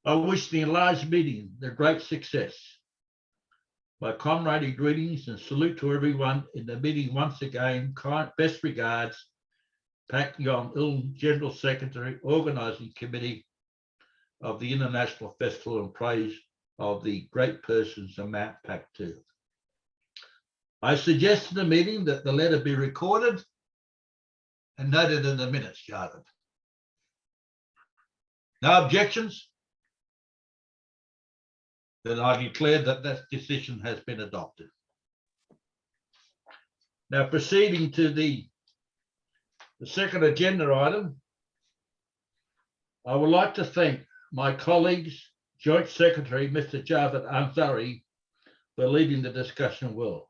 I wish the enlarged meeting the great success. My comradely greetings and salute to everyone in the meeting once again. Best regards, Pak Yong-il, General Secretary, Organising Committee of the International Festival and Praise of the Great Persons of Mount Paktu. I suggest in the meeting that the letter be recorded and noted in the minutes, Jared. No objections? Then I declare that that decision has been adopted. Now proceeding to the second agenda item, I would like to thank my colleagues, Joint Secretary, Mr. Javed Ansari, for leading the discussion well.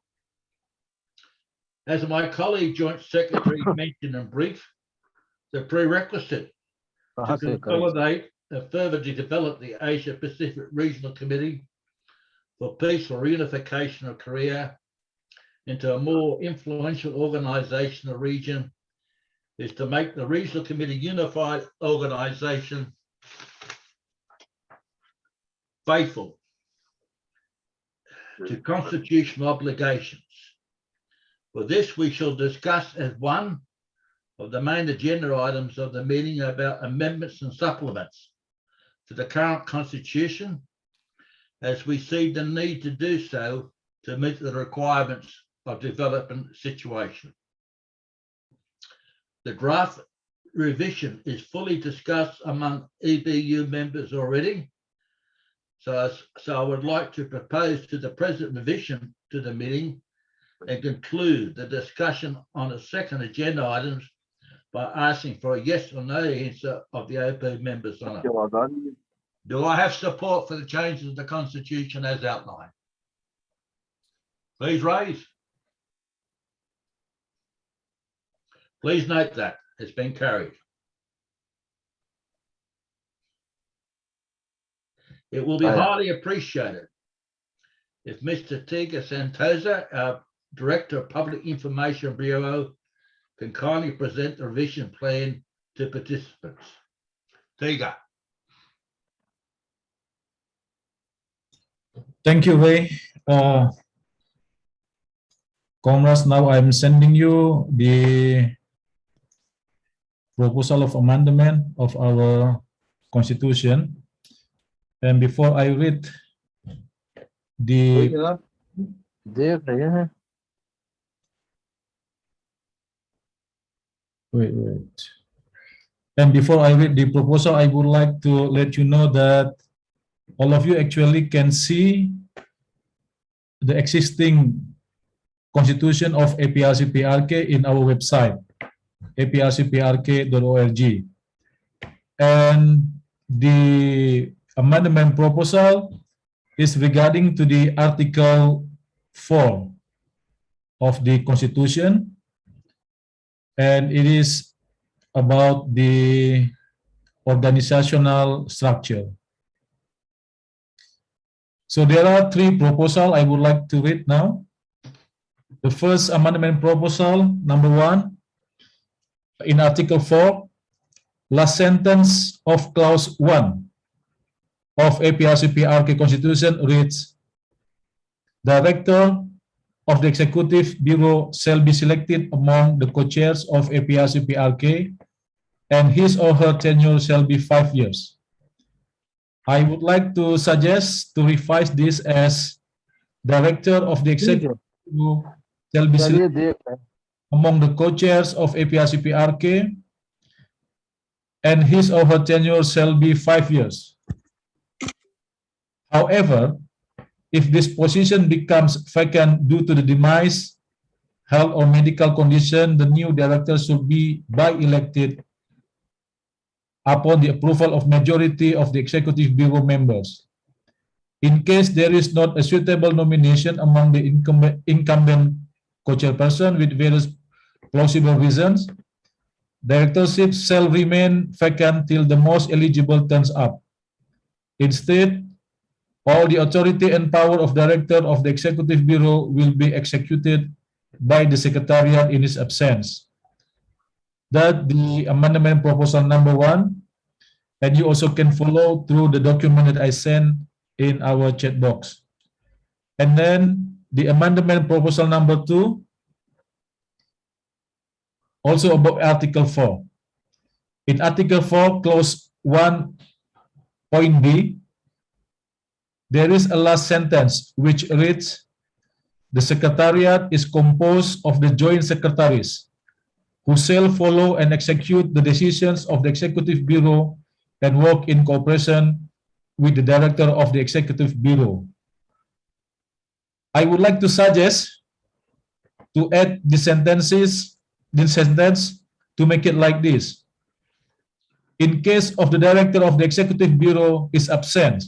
As my colleague, Joint Secretary, mentioned in brief, the prerequisite to consolidate and further to develop the Asia Pacific Regional Committee for Peaceful Reunification of Korea into a more influential organisation of the region is to make the Regional Committee unified organisation faithful to constitutional obligations. For this, we shall discuss as one of the main agenda items of the meeting about amendments and supplements to the current constitution, as we see the need to do so to meet the requirements of development situation. The draft revision is fully discussed among EBU members already. So I would like to propose to the present revision to the meeting and conclude the discussion on the second agenda items by asking for a yes or no answer of the OP members on it. Do I have support for the changes of the Constitution as outlined? Please raise. Please note that it's been carried. It will be highly appreciated if Mr. Tiga Santosa, our Director of Public Information Bureau, can kindly present the revision plan to participants. Tiga. Thank you, Wei. Comrades, now I'm sending you the proposal of amendment of our constitution. And before I read the wait. And before I read the proposal, I would like to let you know that all of you actually can see the existing constitution of APRCPRK in our website, aprcprk.org. And the amendment proposal is regarding to the Article 4 of the Constitution, and it is about the organizational structure. So there are three proposals I would like to read now. The first amendment proposal, number 1, in Article 4, last sentence of Clause 1 of APRCPRK Constitution reads, Director of the Executive Bureau shall be selected among the co-chairs of APRCPRK, and his or her tenure shall be 5 years. I would like to suggest to revise this as Director of the Executive Bureau shall be selected among the co-chairs of APRCPRK, and his or her tenure shall be 5 years. However, if this position becomes vacant due to the demise, health or medical condition, the new director should be by-elected upon the approval of majority of the Executive Bureau members. In case there is not a suitable nomination among the incumbent co-chairperson with various plausible reasons, directorship shall remain vacant till the most eligible turns up. Instead, all the authority and power of director of the Executive Bureau will be executed by the Secretariat in his absence. That the amendment proposal number 1, and you also can follow through the document that I sent in our chat box. And then the amendment proposal number 2, also about Article 4. In Article 4, Clause 1, point B, there is a last sentence which reads, the Secretariat is composed of the joint secretaries who shall follow and execute the decisions of the Executive Bureau and work in cooperation with the Director of the Executive Bureau. I would like to suggest to add the sentence to make it like this. In case of the Director of the Executive Bureau is absent,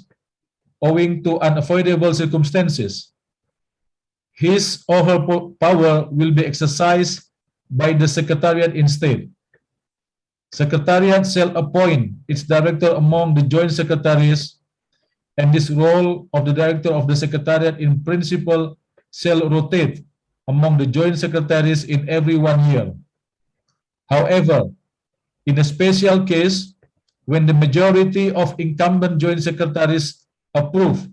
owing to unavoidable circumstances, his or her power will be exercised by the Secretariat instead. Secretariat shall appoint its director among the joint secretaries, and this role of the director of the Secretariat in principle shall rotate among the joint secretaries in every 1 year. However, in a special case, when the majority of incumbent joint secretaries approve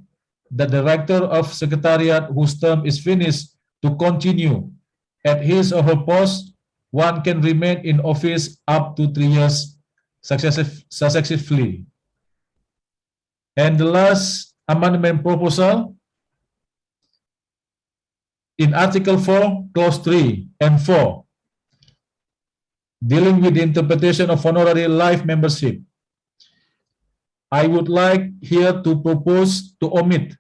the director of Secretariat whose term is finished to continue at his or her post, one can remain in office up to 3 years successively. And the last amendment proposal, in Article 4, Clause 3 and 4, dealing with the interpretation of honorary life membership, I would like here to propose to omit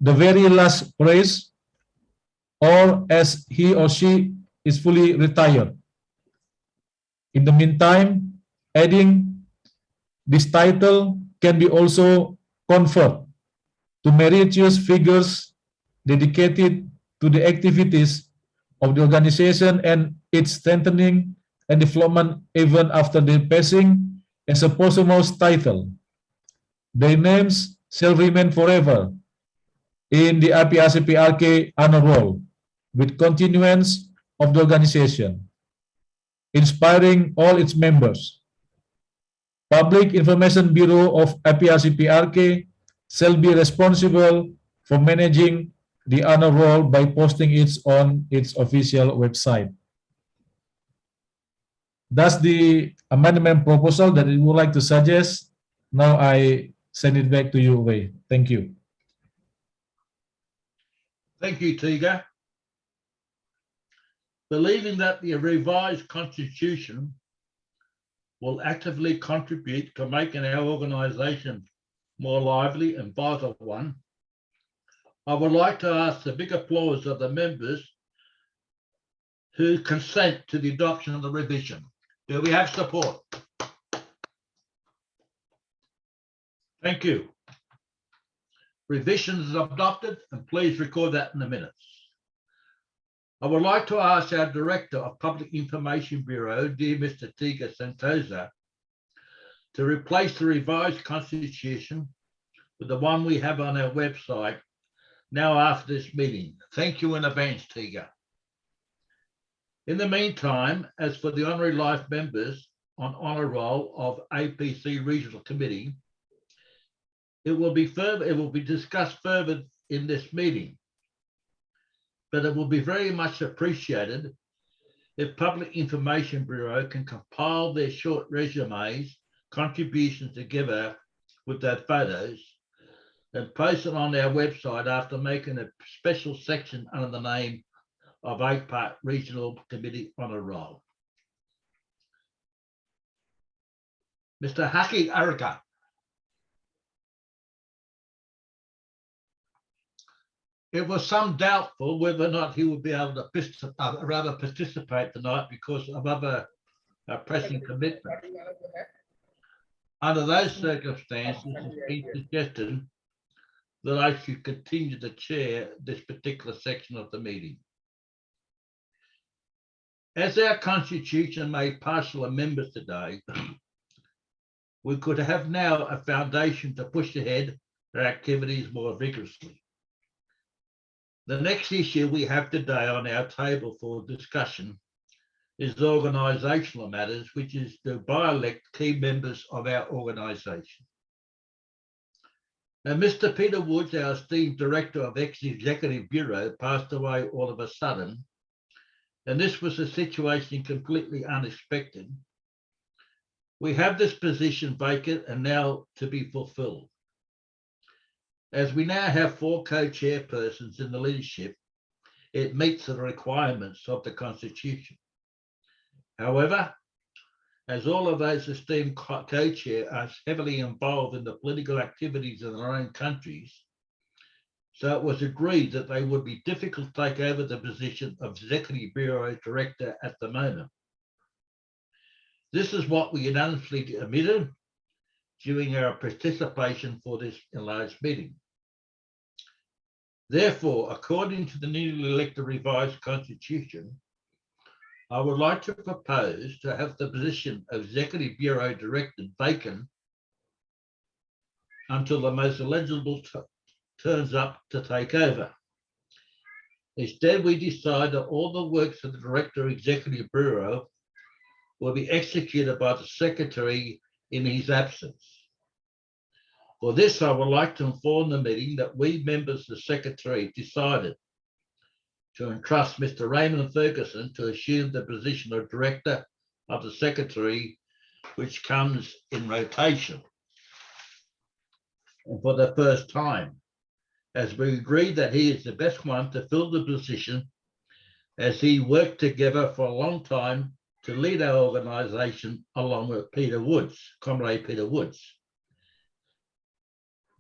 the very last phrase, or as he or she is fully retired. In the meantime, adding this title can be also conferred to meritorious figures dedicated to the activities of the organization and its strengthening and development even after their passing as a posthumous title. Their names shall remain forever in the APRCPRK honor roll with continuance of the organization, inspiring all its members. Public Information Bureau of APRCPRK shall be responsible for managing the honor roll by posting it on its official website. That's the amendment proposal that I would like to suggest. Now I send it back to you, Ray. Thank you. Thank you, Tiga. Believing that the revised constitution will actively contribute to making our organisation more lively and vital one, I would like to ask the big applause of the members who consent to the adoption of the revision. Do we have support? Thank you. revisions adopted, and please record that in the minutes. I would like to ask our Director of Public Information Bureau, dear Mr. Tiga Santosa, to replace the revised constitution with the one we have on our website now after this meeting. Thank you in advance, Tiga. In the meantime, as for the honorary life members on honour roll of APC Regional Committee, it will be discussed further in this meeting, but it will be very much appreciated if Public Information Bureau can compile their short resumes, contributions together with their photos, and post it on our website after making a special section under the name of APRC Regional Committee Honour Roll. Mr. Haki Araka. It was some doubtful whether or not he would be able to participate tonight because of other pressing commitments. Under those circumstances, it's been suggested that I should continue to chair this particular section of the meeting. As our constitution made partial amendments today, we could have now a foundation to push ahead our activities more vigorously. The next issue we have today on our table for discussion is organisational matters, which is to by-elect key members of our organisation. Now, Mr. Peter Woods, our esteemed Director of Executive Bureau, passed away all of a sudden, and this was a situation completely unexpected. We have this position vacant and now to be fulfilled. As we now have 4 co-chairpersons in the leadership, it meets the requirements of the Constitution. However, as all of those esteemed co-chair are heavily involved in the political activities of their own countries, so it was agreed that they would be difficult to take over the position of Executive Bureau Director at the moment. This is what we unanimously admitted during our participation for this enlarged meeting. Therefore, according to the newly elected revised constitution, I would like to propose to have the position of Executive Bureau Director vacant until the most eligible turns up to take over. Instead, we decide that all the works of the Director of Executive Bureau will be executed by the Secretary in his absence. For this, I would like to inform the meeting that we members of the Secretary decided to entrust Mr. Raymond Ferguson to assume the position of Director of the Secretary, which comes in rotation and for the first time, as we agreed that he is the best one to fill the position, as he worked together for a long time to lead our organisation along with Peter Woods, Comrade Peter Woods.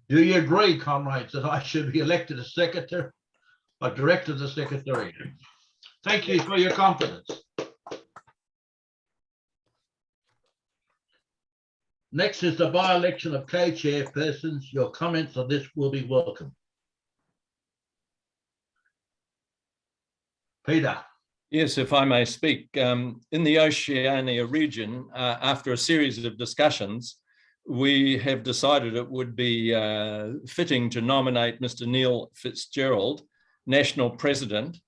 Do you agree, comrades, that I should be elected as Secretary or Director of the Secretariat? Thank you for your confidence. Next is the by-election of co-chairpersons. Your comments on this will be welcome. Peter. Yes, if I may speak. In the Oceania region, after a series of discussions, we have decided it would be fitting to nominate Mr. Neil Fitzgerald, National President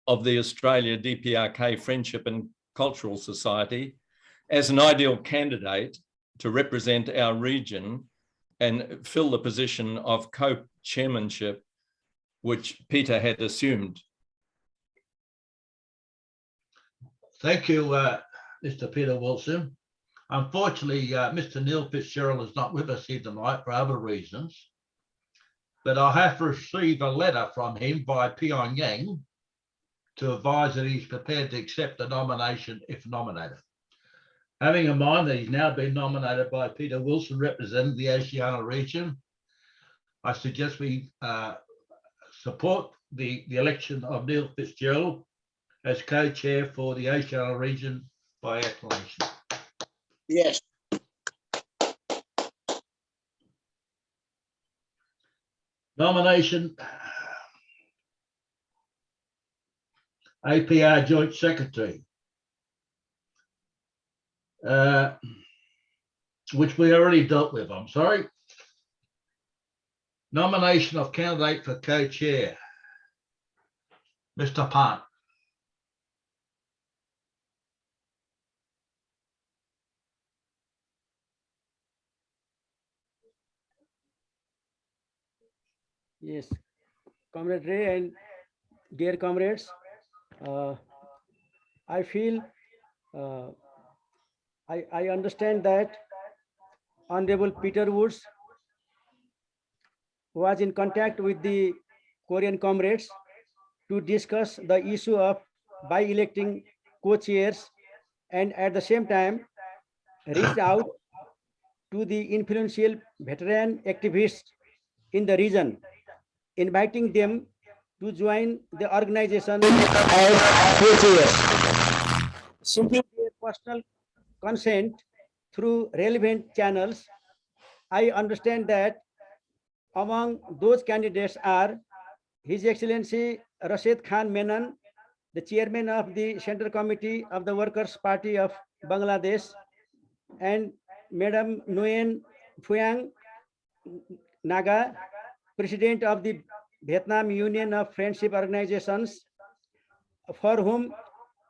of the Australia DPRK Friendship and Cultural Society, as an ideal candidate to represent our region and fill the position of co-chairmanship, which Peter had assumed. Thank you, Mr. Peter Wilson. Unfortunately, Mr. Neil Fitzgerald is not with us here tonight for other reasons, but I have received a letter from him by Pyongyang to advise that he's prepared to accept the nomination if nominated. Having in mind that he's now been nominated by Peter Wilson, representing the Oceania region, I suggest we support the election of Neil Fitzgerald as co-chair for the Oceania region by acclamation. Yes. Nomination APR Joint Secretary, which we already dealt with, I'm sorry. Nomination of candidate for co-chair, Mr. Pant. Yes, Comrade Ray and dear comrades, I feel I understand that Honorable Peter Woods was in contact with the Korean comrades to discuss the issue of by electing co-chairs, and at the same time reached out to the influential veteran activists in the region, inviting them to join the organization as co-chairs. Seeking their personal consent through relevant channels. I understand that among those candidates are His Excellency Rashid Khan Menon, the chairman of the Central Committee of the Workers' Party of Bangladesh, and Madam Nguyen Phuong Naga, president of the Vietnam Union of Friendship Organizations, for whom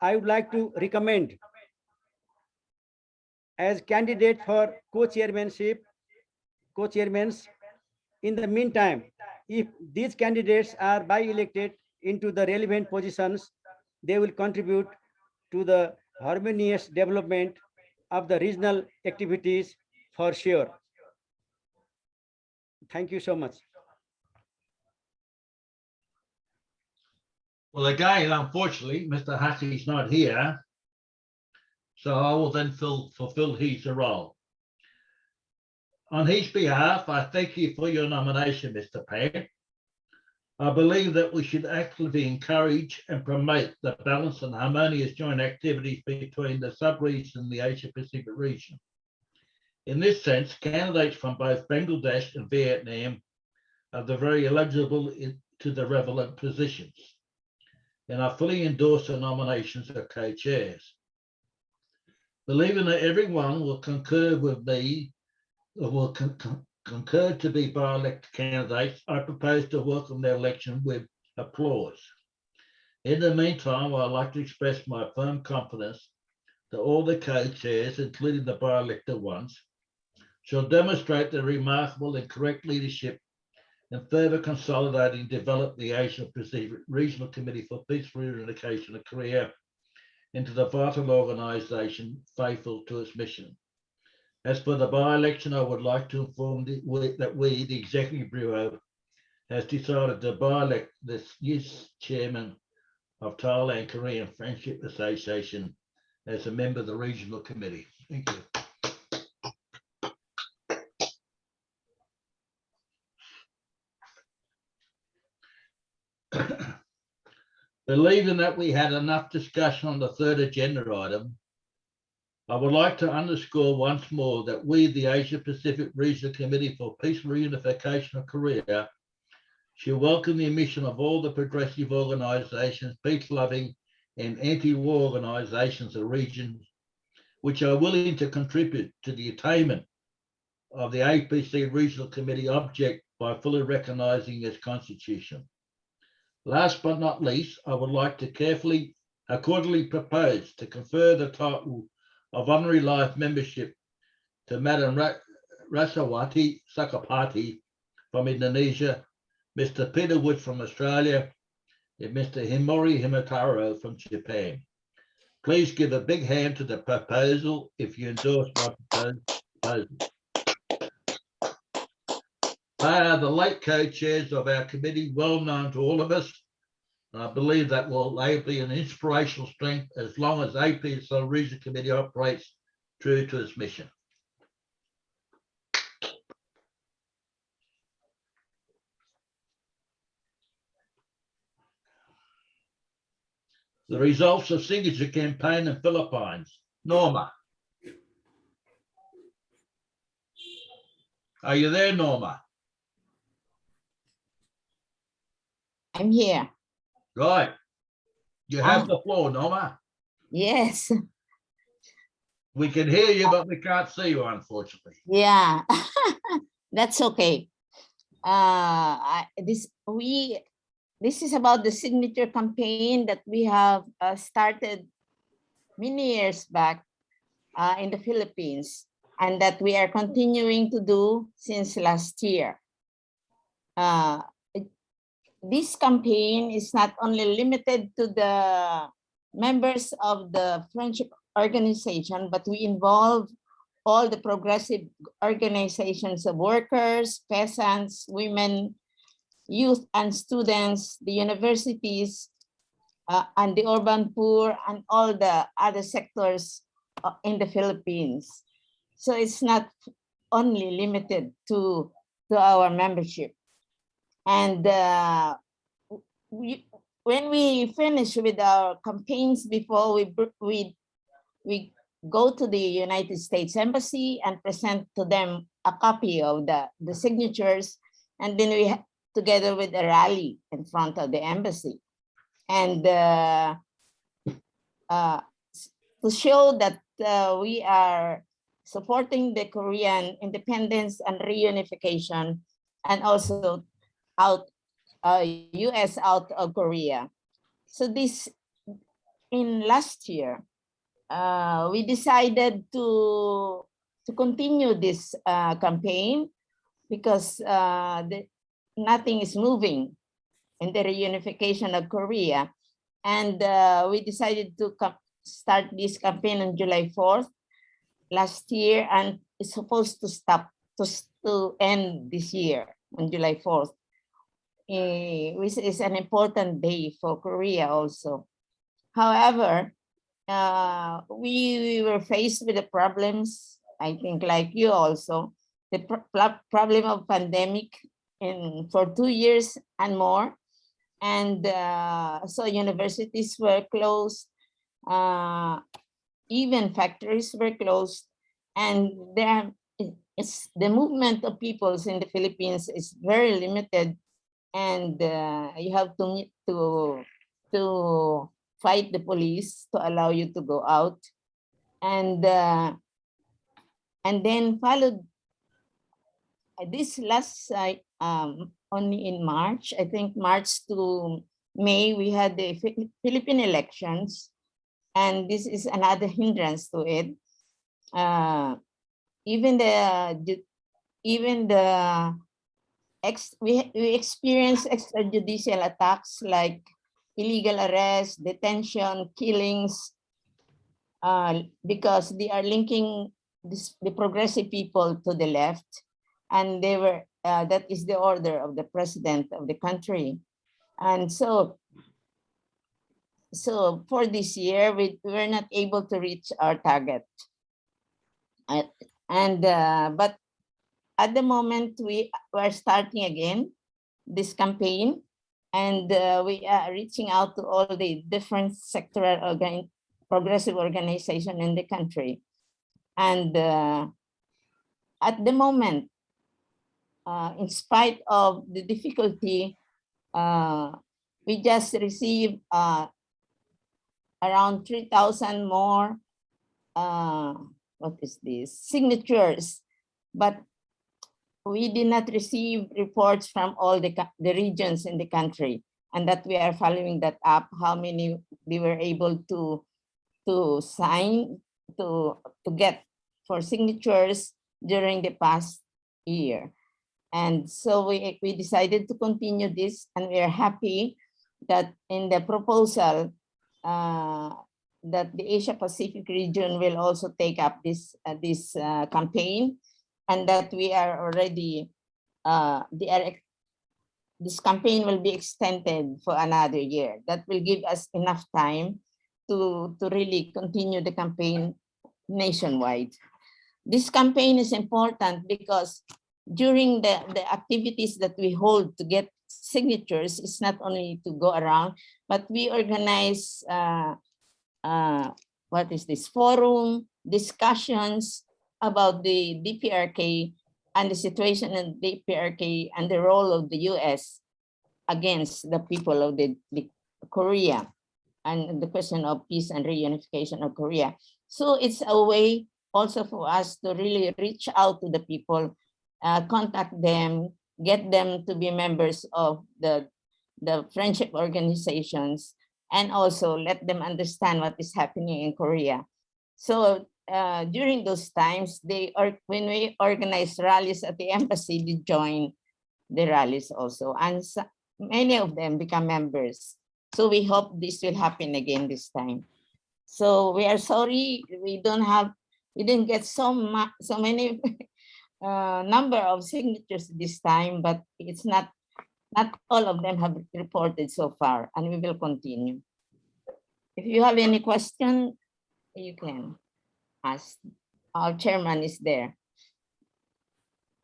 I would like to recommend as candidate for co-chairmanship. In the meantime, if these candidates are by elected into the relevant positions, they will contribute to the harmonious development of the regional activities for sure. Thank you so much. Well, again, unfortunately, Mr. Hackey is not here, so I will then fulfill his role. On his behalf, I thank you for your nomination, Mr. Pant. I believe that we should actively encourage and promote the balanced and harmonious joint activities between the sub-region and the Asia-Pacific region. In this sense, candidates from both Bangladesh and Vietnam are very eligible to the relevant positions, and I fully endorse the nominations of co-chairs. Believing that everyone will concur with me, or will concur to be by-elected candidates, I propose to welcome their election with applause. In the meantime, I'd like to express my firm confidence that all the co-chairs, including the by-elected ones, shall demonstrate their remarkable and correct leadership in further consolidating and develop the Asia-Pacific Regional Committee for Peaceful Reunification of Korea into the vital organisation faithful to its mission. As for the by-election, I would like to inform that we, the Executive Bureau, has decided to by-elect this youth chairman of Thailand Korean Friendship Association as a member of the Regional Committee. Thank you. Believing that we had enough discussion on the third agenda item, I would like to underscore once more that we, the Asia-Pacific Regional Committee for Peaceful Reunification of Korea, should welcome the admission of all the progressive organisations, peace-loving and anti-war organisations of the region, which are willing to contribute to the attainment of the APC Regional Committee object by fully recognising its constitution. Last but not least, I would like to accordingly propose to confer the title of honorary life membership to Madam Rasawati Sakapati from Indonesia, Mr. Peter Wood from Australia, and Mr. Himori Himataro from Japan. Please give a big hand to the proposal if you endorse my proposal. They are the late co-chairs of our committee, well known to all of us. And I believe that they be an inspirational strength as long as APSL Regional Committee operates true to its mission. The results of signature campaign in Philippines. Norma. Are you there, Norma? I'm here. Right. You have the floor, Norma. Yes. We can hear you, but we can't see you, unfortunately. Yeah. That's okay. This is about the signature campaign that we have started many years back in the Philippines, and that we are continuing to do since last year. This campaign is not only limited to the members of the friendship organization, but we involve all the progressive organizations of workers, peasants, women, youth and students, the universities, and the urban poor, and all the other sectors in the Philippines. So it's not only limited to our membership. And when we finish with our campaigns, before we go to the United States Embassy and present to them a copy of the signatures, and then we together with a rally in front of the embassy, and to show that we are supporting the Korean independence and reunification, and also US out of Korea. So this, in last year, we decided to continue this campaign, because nothing is moving in the reunification of Korea. And we decided to start this campaign on July 4th last year, and it's supposed to stop to end this year on July 4th, which is an important day for Korea also. However, we were faced with the problems, I think like you also, the problem of pandemic for 2 years and more. And so universities were closed, even factories were closed, and the movement of peoples in the Philippines is very limited, and you have to fight the police to allow you to go out. And then followed this last only in March, I think March to May, we had the Philippine elections, and this is another hindrance to it. We experience extrajudicial attacks like illegal arrest, detention, killings, because they are linking the progressive people to the left, and they were that is the order of the president of the country. And so for this year, we were not able to reach our target. But at the moment, we are starting again this campaign, and we are reaching out to all the different sectoral progressive organizations in the country. And at the moment, in spite of the difficulty, we just received around 3,000 more signatures, but we did not receive reports from all the regions in the country, and that we are following that up, how many they were able to sign, to get for signatures during the past year. And so we decided to continue this, and we are happy that in the proposal that the Asia Pacific region will also take up this campaign, and that we are already this campaign will be extended for another year. That will give us enough time to really continue the campaign nationwide. This campaign is important because during the activities that we hold to get signatures, it's not only to go around, but we organize forum discussions about the DPRK and the situation in DPRK and the role of the US against the people of the Korea and the question of peace and reunification of Korea. So it's a way also for us to really reach out to the people, contact them, get them to be members of the friendship organizations, and also let them understand what is happening in Korea. So during those times, when we organize rallies at the embassy, they join the rallies also, and many of them become members. So we hope this will happen again this time. So we are sorry we didn't get so many number of signatures this time, but it's not all of them have reported so far, and we will continue. If you have any question, you can ask. Our chairman is there.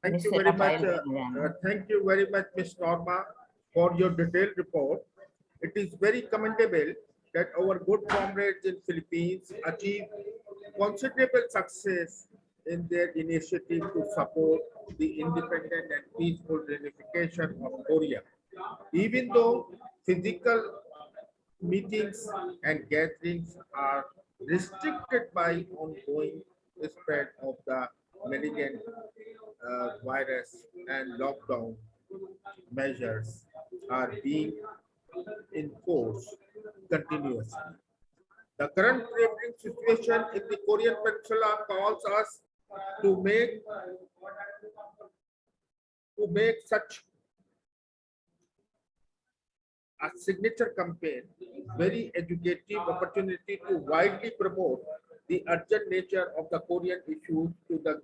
Thank you Mr. very much. Rafael Benjamin. Thank you very much, Ms. Norma, for your detailed report. It is very commendable that our good comrades in Philippines achieve considerable success in their initiative to support the independent and peaceful reunification of Korea. Even though physical meetings and gatherings are restricted by ongoing spread of the malignant virus and lockdown measures are being enforced continuously. The current prevailing situation in the Korean Peninsula calls us to make such a signature campaign very educative opportunity to widely promote the urgent nature of the Korean issues to the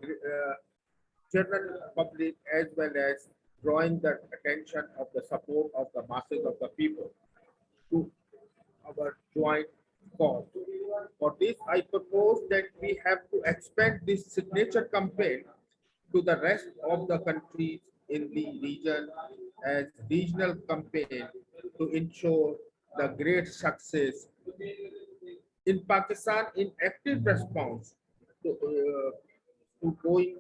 general public, as well as drawing the attention of the support of the masses of the people to our joint cause. For this, I propose that we have to expand this signature campaign to the rest of the countries in the region as regional campaign to ensure the great success in Pakistan in active response to going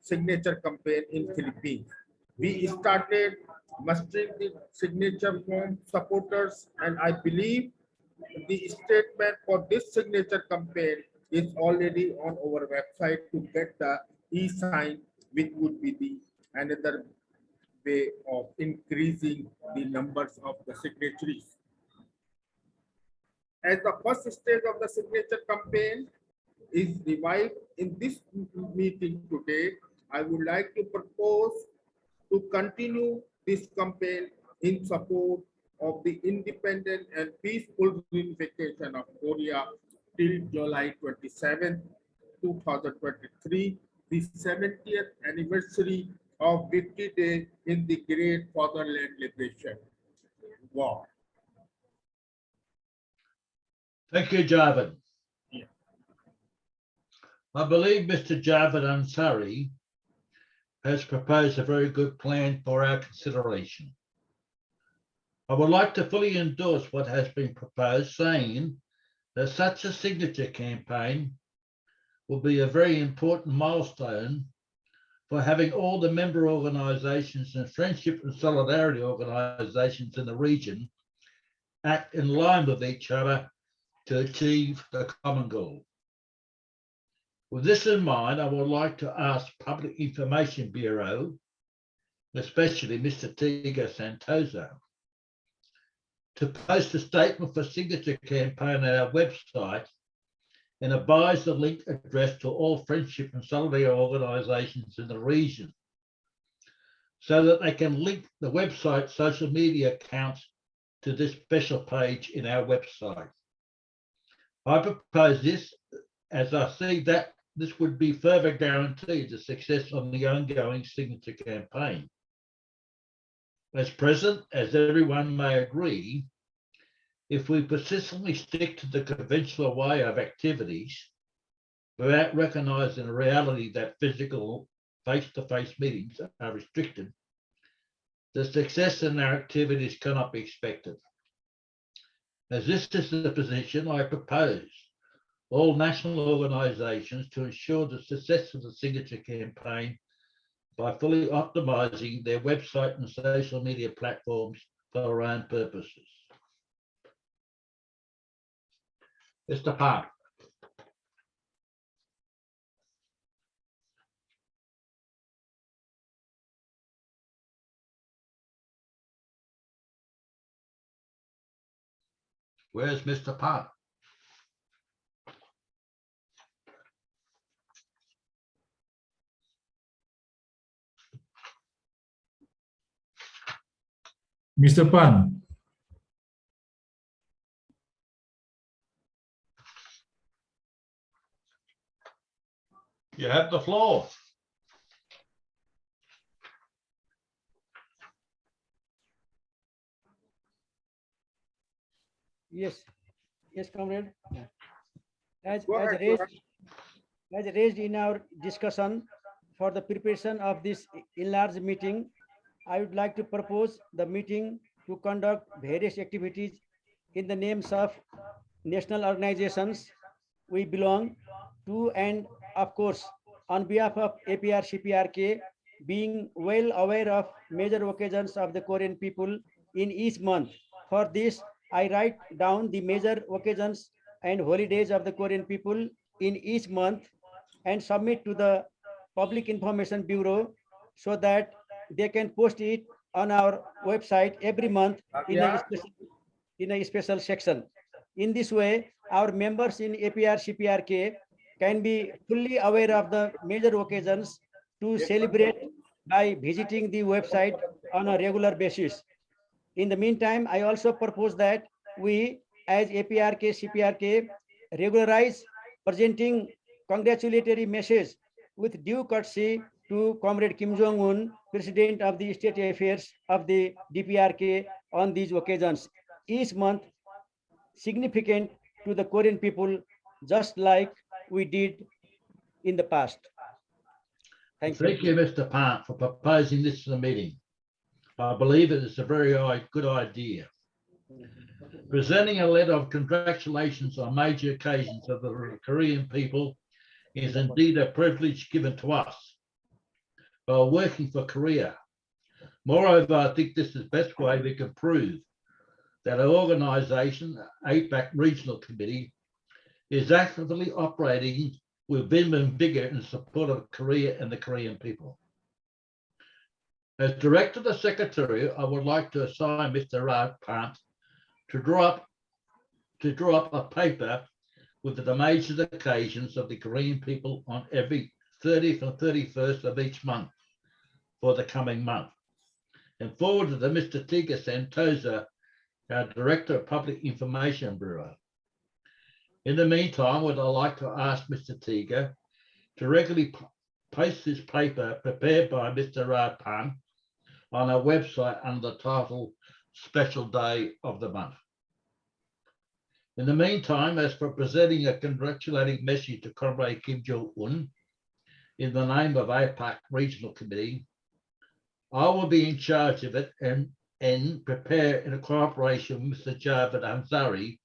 signature campaign in Philippines. We started mustering the signature form supporters, and I believe the statement for this signature campaign is already on our website to get the e-sign, which would be the another way of increasing the numbers of the signatories. As the first stage of the signature campaign is revived in this meeting today, I would like to propose to continue this campaign in support of the independent and peaceful reunification of Korea till July 27, 2023, the 70th anniversary of Victory Day in the Great Fatherland Liberation War. Thank you, Javed. I believe Mr. Javed Ansari has proposed a very good plan for our consideration. I would like to fully endorse what has been proposed, saying that such a signature campaign will be a very important milestone for having all the member organizations and friendship and solidarity organizations in the region act in line with each other to achieve the common goal. With this in mind, I would like to ask Public Information Bureau, especially Mr. Tiga Santoso, to post a statement for signature campaign on our website and advise the link address to all friendship and solidarity organizations in the region so that they can link the website social media accounts to this special page in our website. I propose this as I see that this would be further guaranteed the success of the ongoing signature campaign. As present, as everyone may agree, if we persistently stick to the conventional way of activities without recognizing the reality that physical face-to-face meetings are restricted, the success in our activities cannot be expected. As this is the position, I propose all national organizations to ensure the success of the signature campaign by fully optimizing their website and social media platforms for our own purposes. Mr. Park. Where's Mr. Park? Mr. Pan. You have the floor. Yes, yes, comrade. As Go ahead, go raised, as raised in our discussion for the preparation of this enlarged meeting, I would like to propose the meeting to conduct various activities in the names of national organizations we belong to, and of course, on behalf of APRCPRK, being well aware of major occasions of the Korean people in each month. For this, I write down the major occasions and holidays of the Korean people in each month and submit to the Public Information Bureau so that they can post it on our website every month in a special section. In this way, our members in APRCPRK can be fully aware of the major occasions to celebrate by visiting the website on a regular basis. In the meantime, I also propose that we, as APRK, CPRK, regularize presenting congratulatory message with due courtesy to Comrade Kim Jong-un, President of the State Affairs of the DPRK, on these occasions. Each month, significant to the Korean people, just like we did in the past. Thank you. Thank you, Mr. Park, for proposing this to the meeting. I believe it is a very good idea. Presenting a letter of congratulations on major occasions of the Korean people is indeed a privilege given to us while working for Korea. Moreover, I think this is the best way we can prove that our organisation, APAC Regional Committee, is actively operating with vim and vigour in support of Korea and the Korean people. As Director of the Secretariat, I would like to assign Mr. Raj Pant to draw up a paper with the major occasions of the Korean people on every 30th and 31st of each month for the coming month, and forwarded to Mr. Tiga Santosa, our Director of Public Information Bureau. In the meantime, would I like to ask Mr. Tiga to regularly post this paper prepared by Mr. Rapan on our website under the title Special Day of the Month. In the meantime, as for presenting a congratulating message to Comrade Kim Jong-un in the name of APAC Regional Committee, I will be in charge of it and prepare in cooperation with Mr. Javed Ansari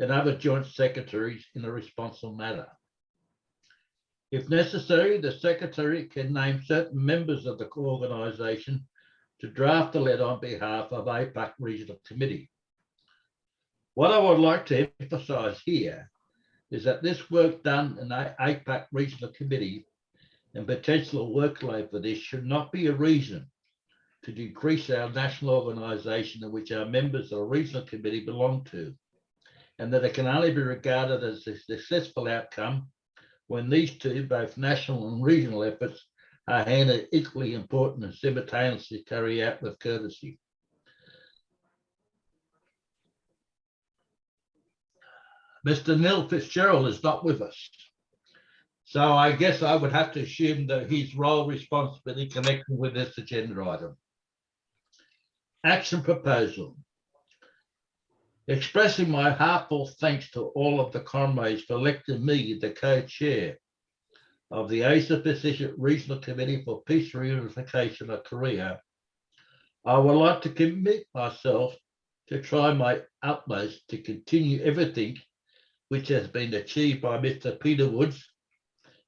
and other joint secretaries in a responsible manner. If necessary, the secretary can name certain members of the organisation to draft a letter on behalf of APAC Regional Committee. What I would like to emphasise here is that this work done in the APAC Regional Committee and potential workload for this should not be a reason to decrease our national organisation in which our members of the Regional Committee belong to, and that it can only be regarded as a successful outcome when these two, both national and regional efforts, are handled equally important and simultaneously carried out with courtesy. Mr. Neil Fitzgerald is not with us, so I guess I would have to assume that his role responsibility connected with this agenda item. Action proposal. Expressing my heartfelt thanks to all of the comrades for electing me the co-chair of the Asia Pacific Regional Committee for Peace and Reunification of Korea, I would like to commit myself to try my utmost to continue everything which has been achieved by Mr. Peter Woods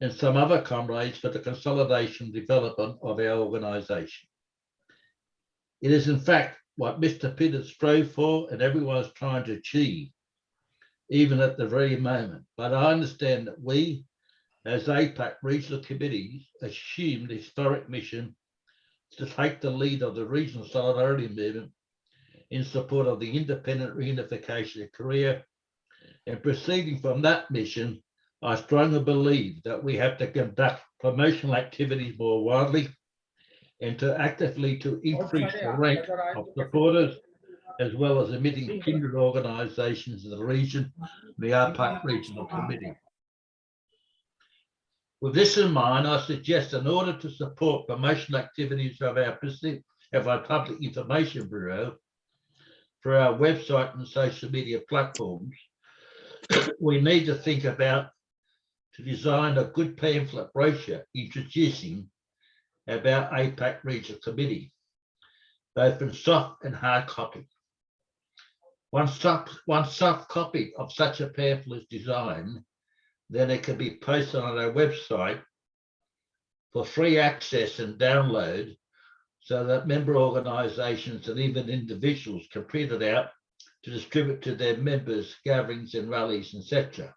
and some other comrades for the consolidation and development of our organisation. It is in fact what Mr. Pitta strove for and everyone's trying to achieve, even at the very moment. But I understand that we, as APAC regional committees, assumed the historic mission to take the lead of the regional solidarity movement in support of the independent reunification of Korea. And proceeding from that mission, I strongly believe that we have to conduct promotional activities more widely and to actively to increase the rank of supporters, as well as admitting kindred organisations in the region, the APAC Regional Committee. With this in mind, I suggest in order to support promotional activities of our Public Information Bureau for our website and social media platforms, we need to think about to design a good pamphlet brochure introducing about APAC Regional Committee, both in soft and hard copy. Once soft copy of such a pamphlet is designed, then it can be posted on our website for free access and download so that member organisations and even individuals can print it out to distribute to their members, gatherings and rallies, etc.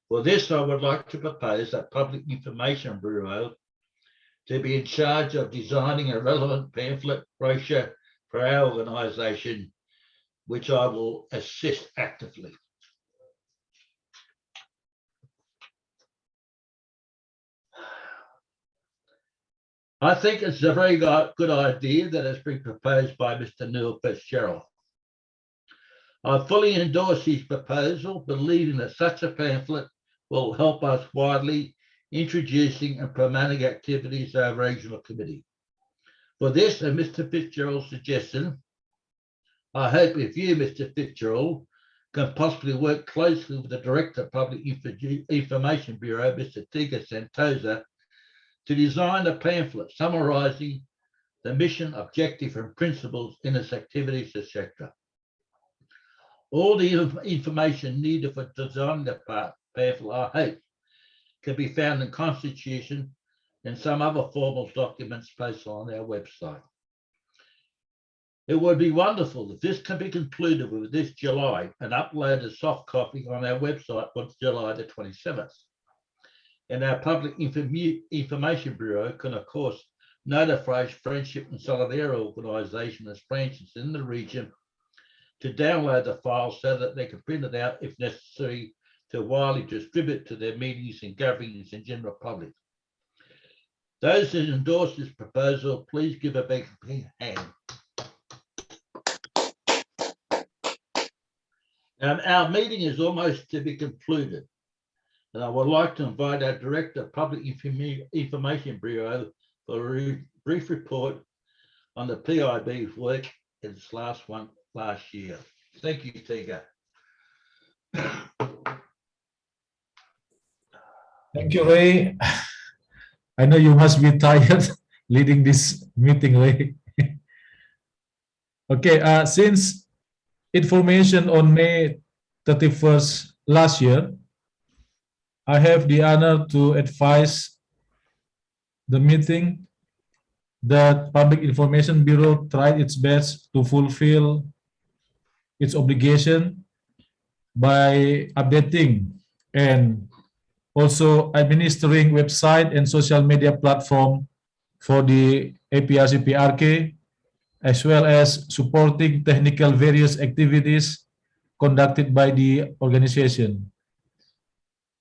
For this, I would like to propose that Public Information Bureau to be in charge of designing a relevant pamphlet brochure for our organisation, which I will assist actively. I think it's a very good idea that has been proposed by Mr. Neil Fitzgerald. I fully endorse his proposal, believing that such a pamphlet will help us widely introducing and promoting activities of our regional committee. For this and Mr. Fitzgerald's suggestion, I hope if you, Mr. Fitzgerald, can possibly work closely with the Director of Public Information Bureau, Mr. Tiga Santosa, to design a pamphlet summarising the mission, objective and principles in its activities, etc. All the information needed for designing the pamphlet, I hope, can be found in Constitution and some other formal documents posted on our website. It would be wonderful if this can be concluded with this July and upload a soft copy on our website on July the 27th. And our Public Information Bureau can, of course, notify Friendship and Solidarity Organisation as branches in the region to download the file so that they can print it out if necessary to widely distribute to their meetings and gatherings in general public. Those who endorse this proposal, please give a big hand. Our meeting is almost to be concluded, and I would like to invite our Director of Public Information Bureau for a brief report on the PIB's work in this last year. Thank you, Tiga. Thank you, Ray. I know you must be tired leading this meeting, Ray. Okay, since information on May 31st last year, I have the honor to advise the meeting that Public Information Bureau tried its best to fulfill its obligation by updating and also administering website and social media platform for the APRCPRK, as well as supporting technical various activities conducted by the organization.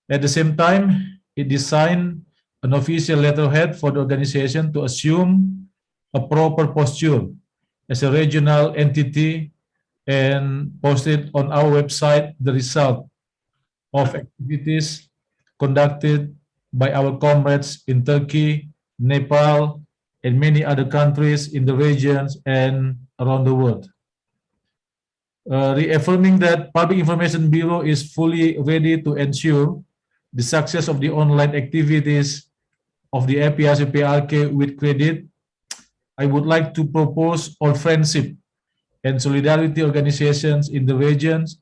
At the same time, it designed an official letterhead for the organization to assume a proper posture as a regional entity and posted on our website the result of activities conducted by our comrades in Turkey, Nepal, and many other countries in the regions and around the world. Reaffirming that Public Information Bureau is fully ready to ensure the success of the online activities of the APRCPRK with credit, I would like to propose all friendship and solidarity organizations in the regions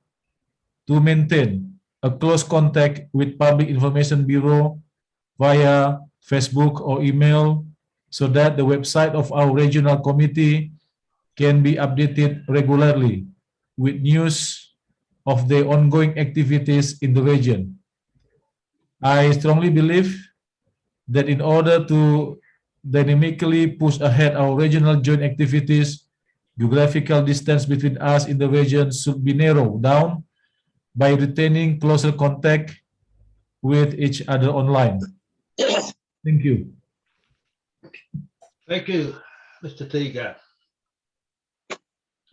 to maintain a close contact with Public Information Bureau via Facebook or email so that the website of our regional committee can be updated regularly with news of the ongoing activities in the region. I strongly believe that in order to dynamically push ahead our regional joint activities, geographical distance between us in the region should be narrowed down by retaining closer contact with each other online. Thank you. Thank you, Mr. Tiga.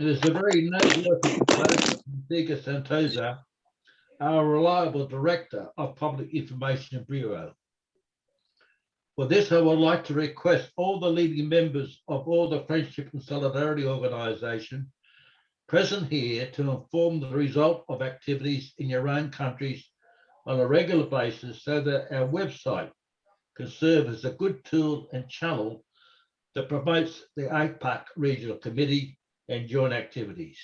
It is a very noteworthy proposal from Tiga Santosa, our reliable Director of Public Information Bureau. For this, I would like to request all the leading members of all the Friendship and Solidarity Organisation present here to inform the result of activities in your own countries on a regular basis so that our website can serve as a good tool and channel that promotes the APRC Regional Committee and joint activities.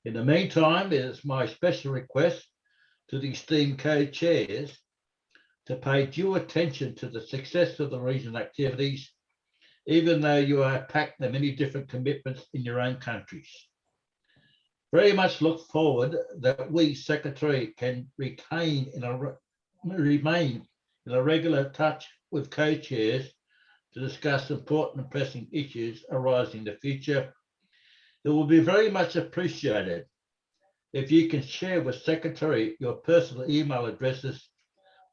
In the meantime, it is my special request to the esteemed co-chairs to pay due attention to the success of the regional activities, even though you are packed in many different commitments in your own countries. Very much look forward that we, Secretary, can remain in a regular touch with co-chairs to discuss important and pressing issues arising in the future. It will be very much appreciated if you can share with Secretary your personal email addresses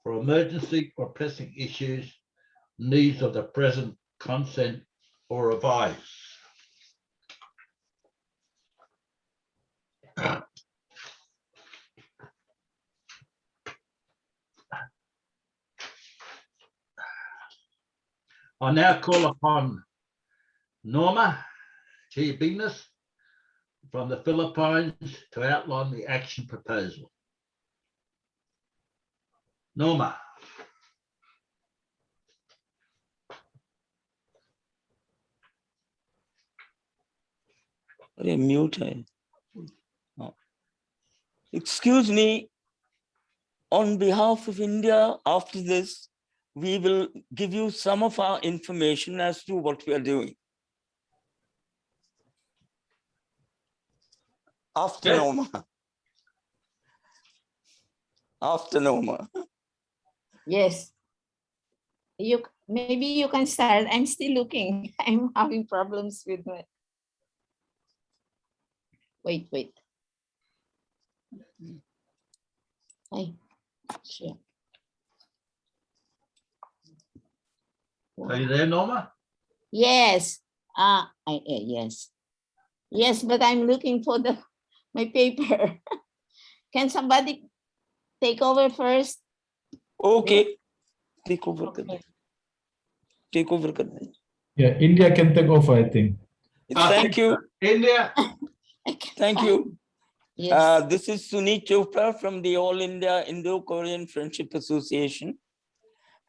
for emergency or pressing issues, needs of the present, consent, or advice. I now call upon Norma G. Venus from the Philippines to outline the action proposal. Norma. Mute. Oh. Excuse me, on behalf of India, after this, we will give you some of our information as to what we are doing. After Norma. After Norma. Yes. Maybe you can start. I'm still looking. I'm having problems with my. Wait. Hey, sure. Are you there, Norma? Yes. Yes. Yes, but I'm looking for my paper. Can somebody take over first? Okay. Take over. Take over. Yeah, India can take over, I think. Thank you. India. Thank you. Yes. This is Sunit Chopra from the All India Indo-Korean Friendship Association.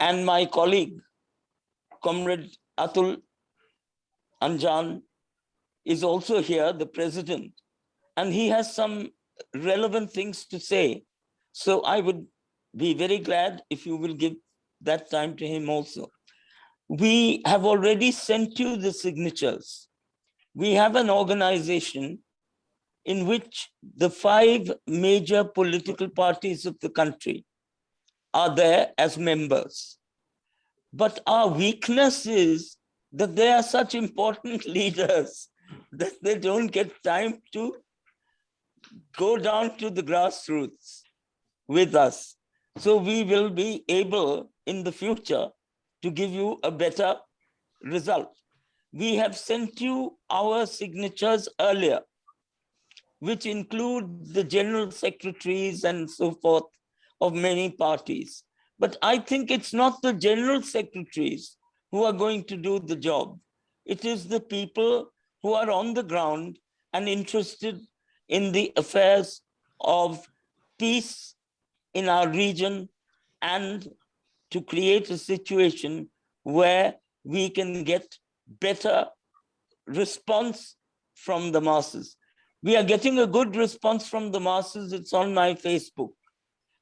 And my colleague, Comrade Atul Anjan, is also here, the president. And he has some relevant things to say. So I would be very glad if you will give that time to him also. We have already sent you the signatures. We have an organization in which the 5 major political parties of the country are there as members. But our weakness is that they are such important leaders that they don't get time to go down to the grassroots with us. So we will be able in the future to give you a better result. We have sent you our signatures earlier, which include the general secretaries and so forth of many parties. But I think it's not the general secretaries who are going to do the job. It is the people who are on the ground and interested in the affairs of peace in our region and to create a situation where we can get better response from the masses. We are getting a good response from the masses. It's on my Facebook.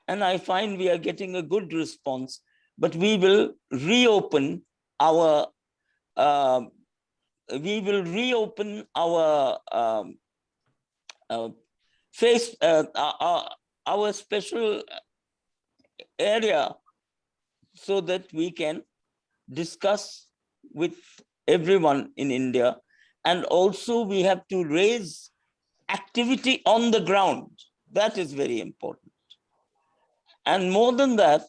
And I find we are getting a good response, but we will reopen our we will reopen our our special area so that we can discuss with everyone in India. And also we have to raise activity on the ground. That is very important. And more than that,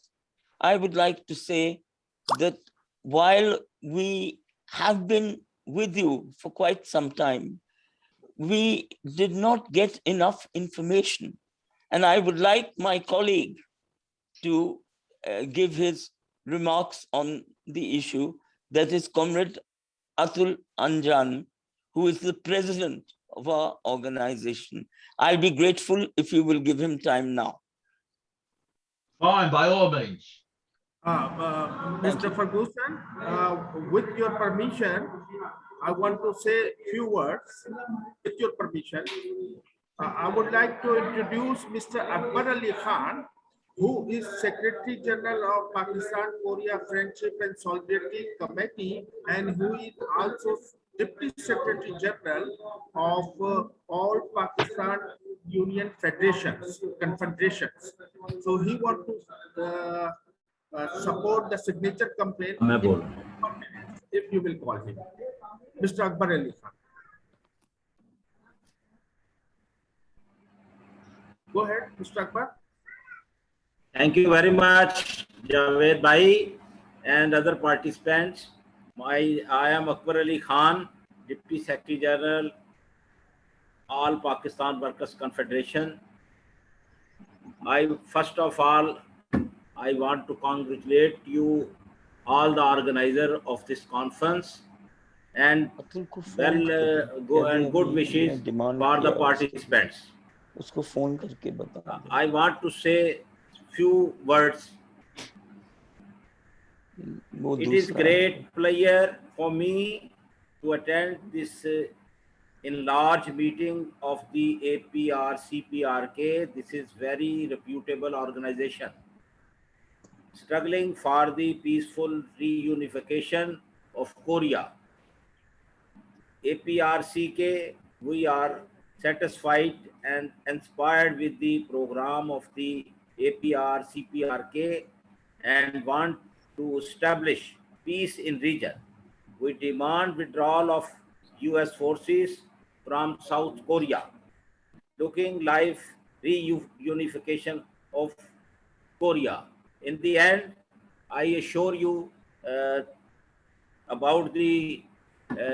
I would like to say that while we have been with you for quite some time, we did not get enough information. And I would like my colleague to give his remarks on the issue. That is Comrade Atul Anjan, who is the president of our organization. I'll be grateful if you will give him time now. Fine, by all means. Mr. Ferguson, with your permission, I want to say a few words. With your permission, I would like to introduce Mr. Akbar Ali Khan, who is Secretary General of Pakistan-Korea Friendship and Solidarity Committee, and who is also Deputy Secretary General of all Pakistan Union Federations, Confederations. So he wants to support the signature campaign if you will call him. Mr. Akbar Ali Khan. Go ahead, Mr. Akbar. Thank you very much, Javed Bhai and other participants. I am Akbar Ali Khan, Deputy Secretary General, All Pakistan Workers Confederation. First of all, I want to congratulate you, all the organizer of this conference, and good wishes for the participants. I want to say few words. It is great pleasure for me to attend this enlarged meeting of the APRCPRK. This is very reputable organization struggling for the peaceful reunification of Korea. APRCK, we are satisfied and inspired with the program of the APRCPRK and want to establish peace in region. We demand withdrawal of US forces from South Korea, looking like reunification of Korea. In the end, I assure you about the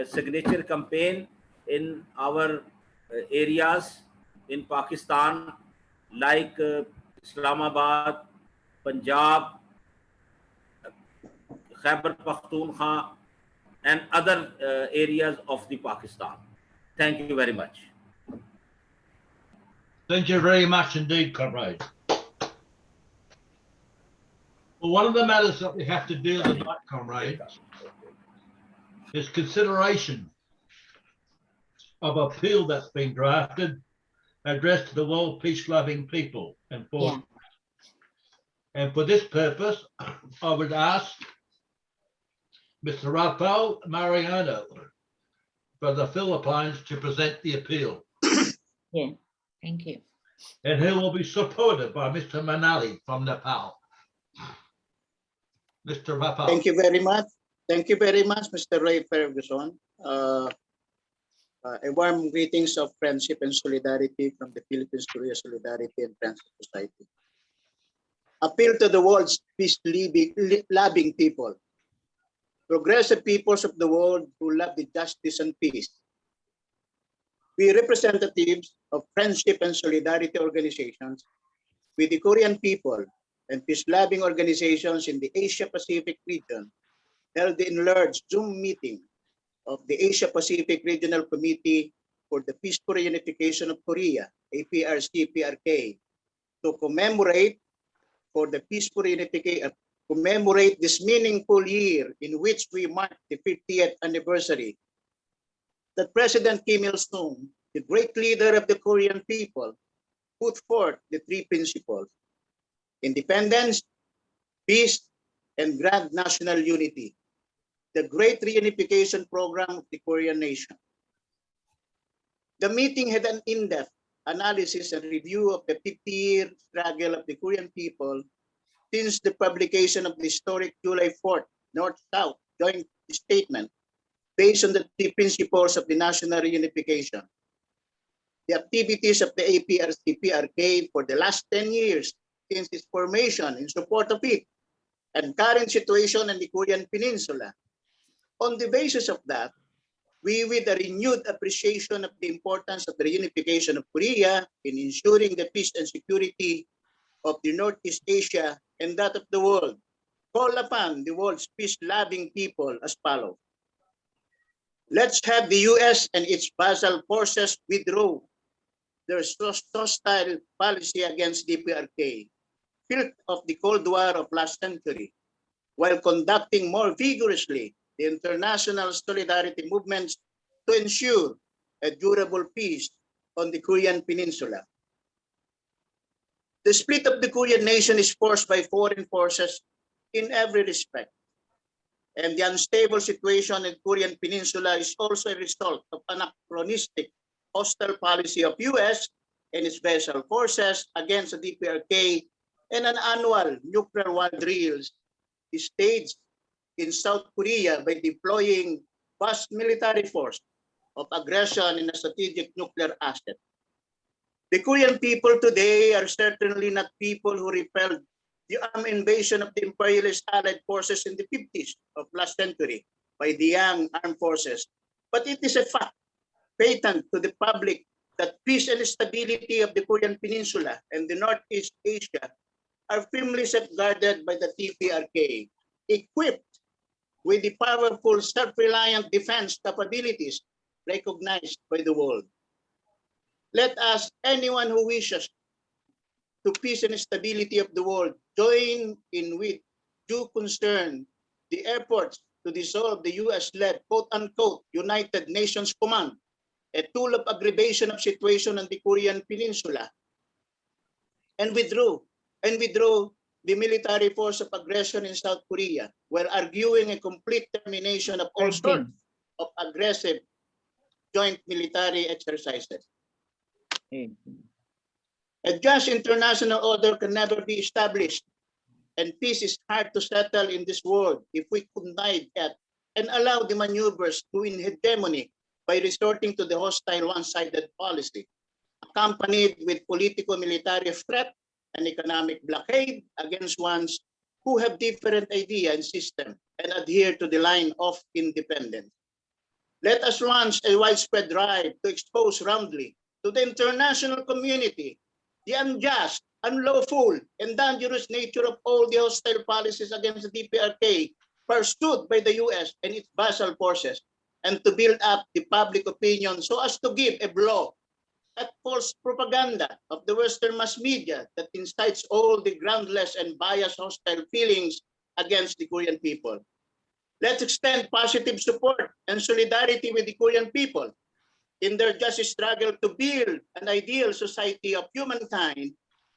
signature campaign in our areas in Pakistan, like Islamabad, Punjab, Khyber Pakhtunkhwa, and other areas of the Pakistan. Thank you very much. Thank you very much indeed, comrade. Well, one of the matters that we have to deal with tonight, comrade, is consideration of a appeal that's been drafted addressed to the world peace-loving people. And for this purpose, I would ask Mr. Rafael Mariano for the Philippines to present the appeal. Yeah, thank you. And he will be supported by Mr. Manali from Nepal. Mr. Rafael. Thank you very much. Thank you very much, Mr. Ray Ferguson. A warm greetings of friendship and solidarity from the Philippines-Korea Solidarity and Friendship Society. Appeal to the world's peace-loving people, progressive peoples of the world who love the justice and peace. We representatives of friendship and solidarity organizations with the Korean people and peace-loving organizations in the Asia-Pacific region held the enlarged Zoom meeting of the Asia-Pacific Regional Committee for the Peaceful Reunification of Korea, APRCPRK, to commemorate commemorate this meaningful year in which we mark the 50th anniversary that President Kim Il-sung, the great leader of the Korean people, put forth the three principles: independence, peace, and grand national unity. the Great Reunification Program of the Korean nation. The meeting had an in-depth analysis and review of the 50-year struggle of the Korean people since the publication of the historic July 4th North-South joint statement based on the three principles of the national reunification. The activities of the APRCPRK for the last 10 years since its formation in support of it, and current situation in the Korean Peninsula. On the basis of that, we, with a renewed appreciation of the importance of the reunification of Korea in ensuring the peace and security of the Northeast Asia and that of the world, call upon the world's peace-loving people as follows. Let's have the US and its vassal forces withdraw their hostile policy against DPRK, filth of the Cold War of last century, while conducting more vigorously the international solidarity movements to ensure a durable peace on the Korean Peninsula. The split of the Korean nation is forced by foreign forces in every respect, and the unstable situation in the Korean Peninsula is also a result of anachronistic hostile policy of US and its vassal forces against the DPRK and an annual nuclear war drills staged in South Korea by deploying vast military force of aggression in a strategic nuclear asset. The Korean people today are certainly not people who repelled the armed invasion of the imperialist allied forces in the 50s of last century by the young armed forces, but it is a fact patent to the public that peace and stability of the Korean Peninsula and the Northeast Asia are firmly safeguarded by the DPRK, equipped with the powerful self-reliant defense capabilities recognized by the world. Let us, anyone who wishes to peace and stability of the world, join in with due concern the efforts to dissolve the US-led quote-unquote United Nations Command, a tool of aggravation of situation on the Korean Peninsula, and withdraw the military force of aggression in South Korea, while arguing a complete termination of all sorts of aggressive joint military exercises. A just international order can never be established, and peace is hard to settle in this world if we connive at and allow the maneuvers to win hegemony by resorting to the hostile one-sided policy, accompanied with politico-military threat and economic blockade against ones who have different idea and system and adhere to the line of independence. Let us launch a widespread drive to expose roundly to the international community the unjust, unlawful, and dangerous nature of all the hostile policies against the DPRK pursued by the US and its vassal forces, and to build up the public opinion so as to give a blow at false propaganda of the Western mass media that incites all the groundless and biased hostile feelings against the Korean people. Let's extend positive support and solidarity with the Korean people in their just struggle to build an ideal society of humankind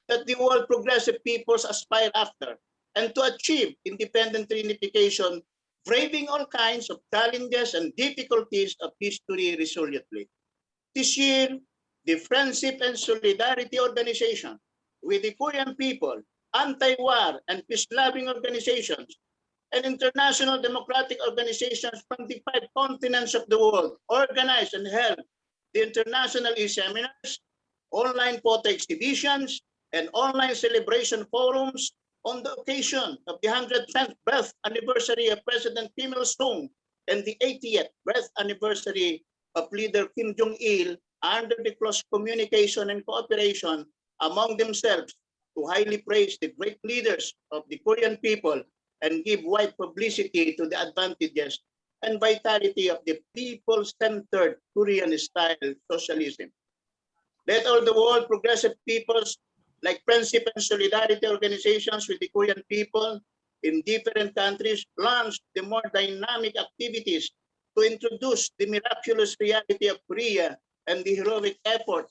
that the world progressive peoples aspire after, and to achieve independent reunification, braving all kinds of challenges and difficulties of history resolutely. This year, the Friendship and Solidarity Organization, with the Korean people, anti-war and peace-loving organizations, and international democratic organizations from the 5 continents of the world, organized and held the international e-seminars, online photo exhibitions, and online celebration forums on the occasion of the 110th birth anniversary of President Kim Il-sung and the 80th birth anniversary of leader Kim Jong-il, under the close communication and cooperation among themselves to highly praise the great leaders of the Korean people and give wide publicity to the advantages and vitality of the people-centered Korean-style socialism. Let all the world progressive peoples, like Friendship and Solidarity organizations with the Korean people in different countries, launch the more dynamic activities to introduce the miraculous reality of Korea and the heroic effort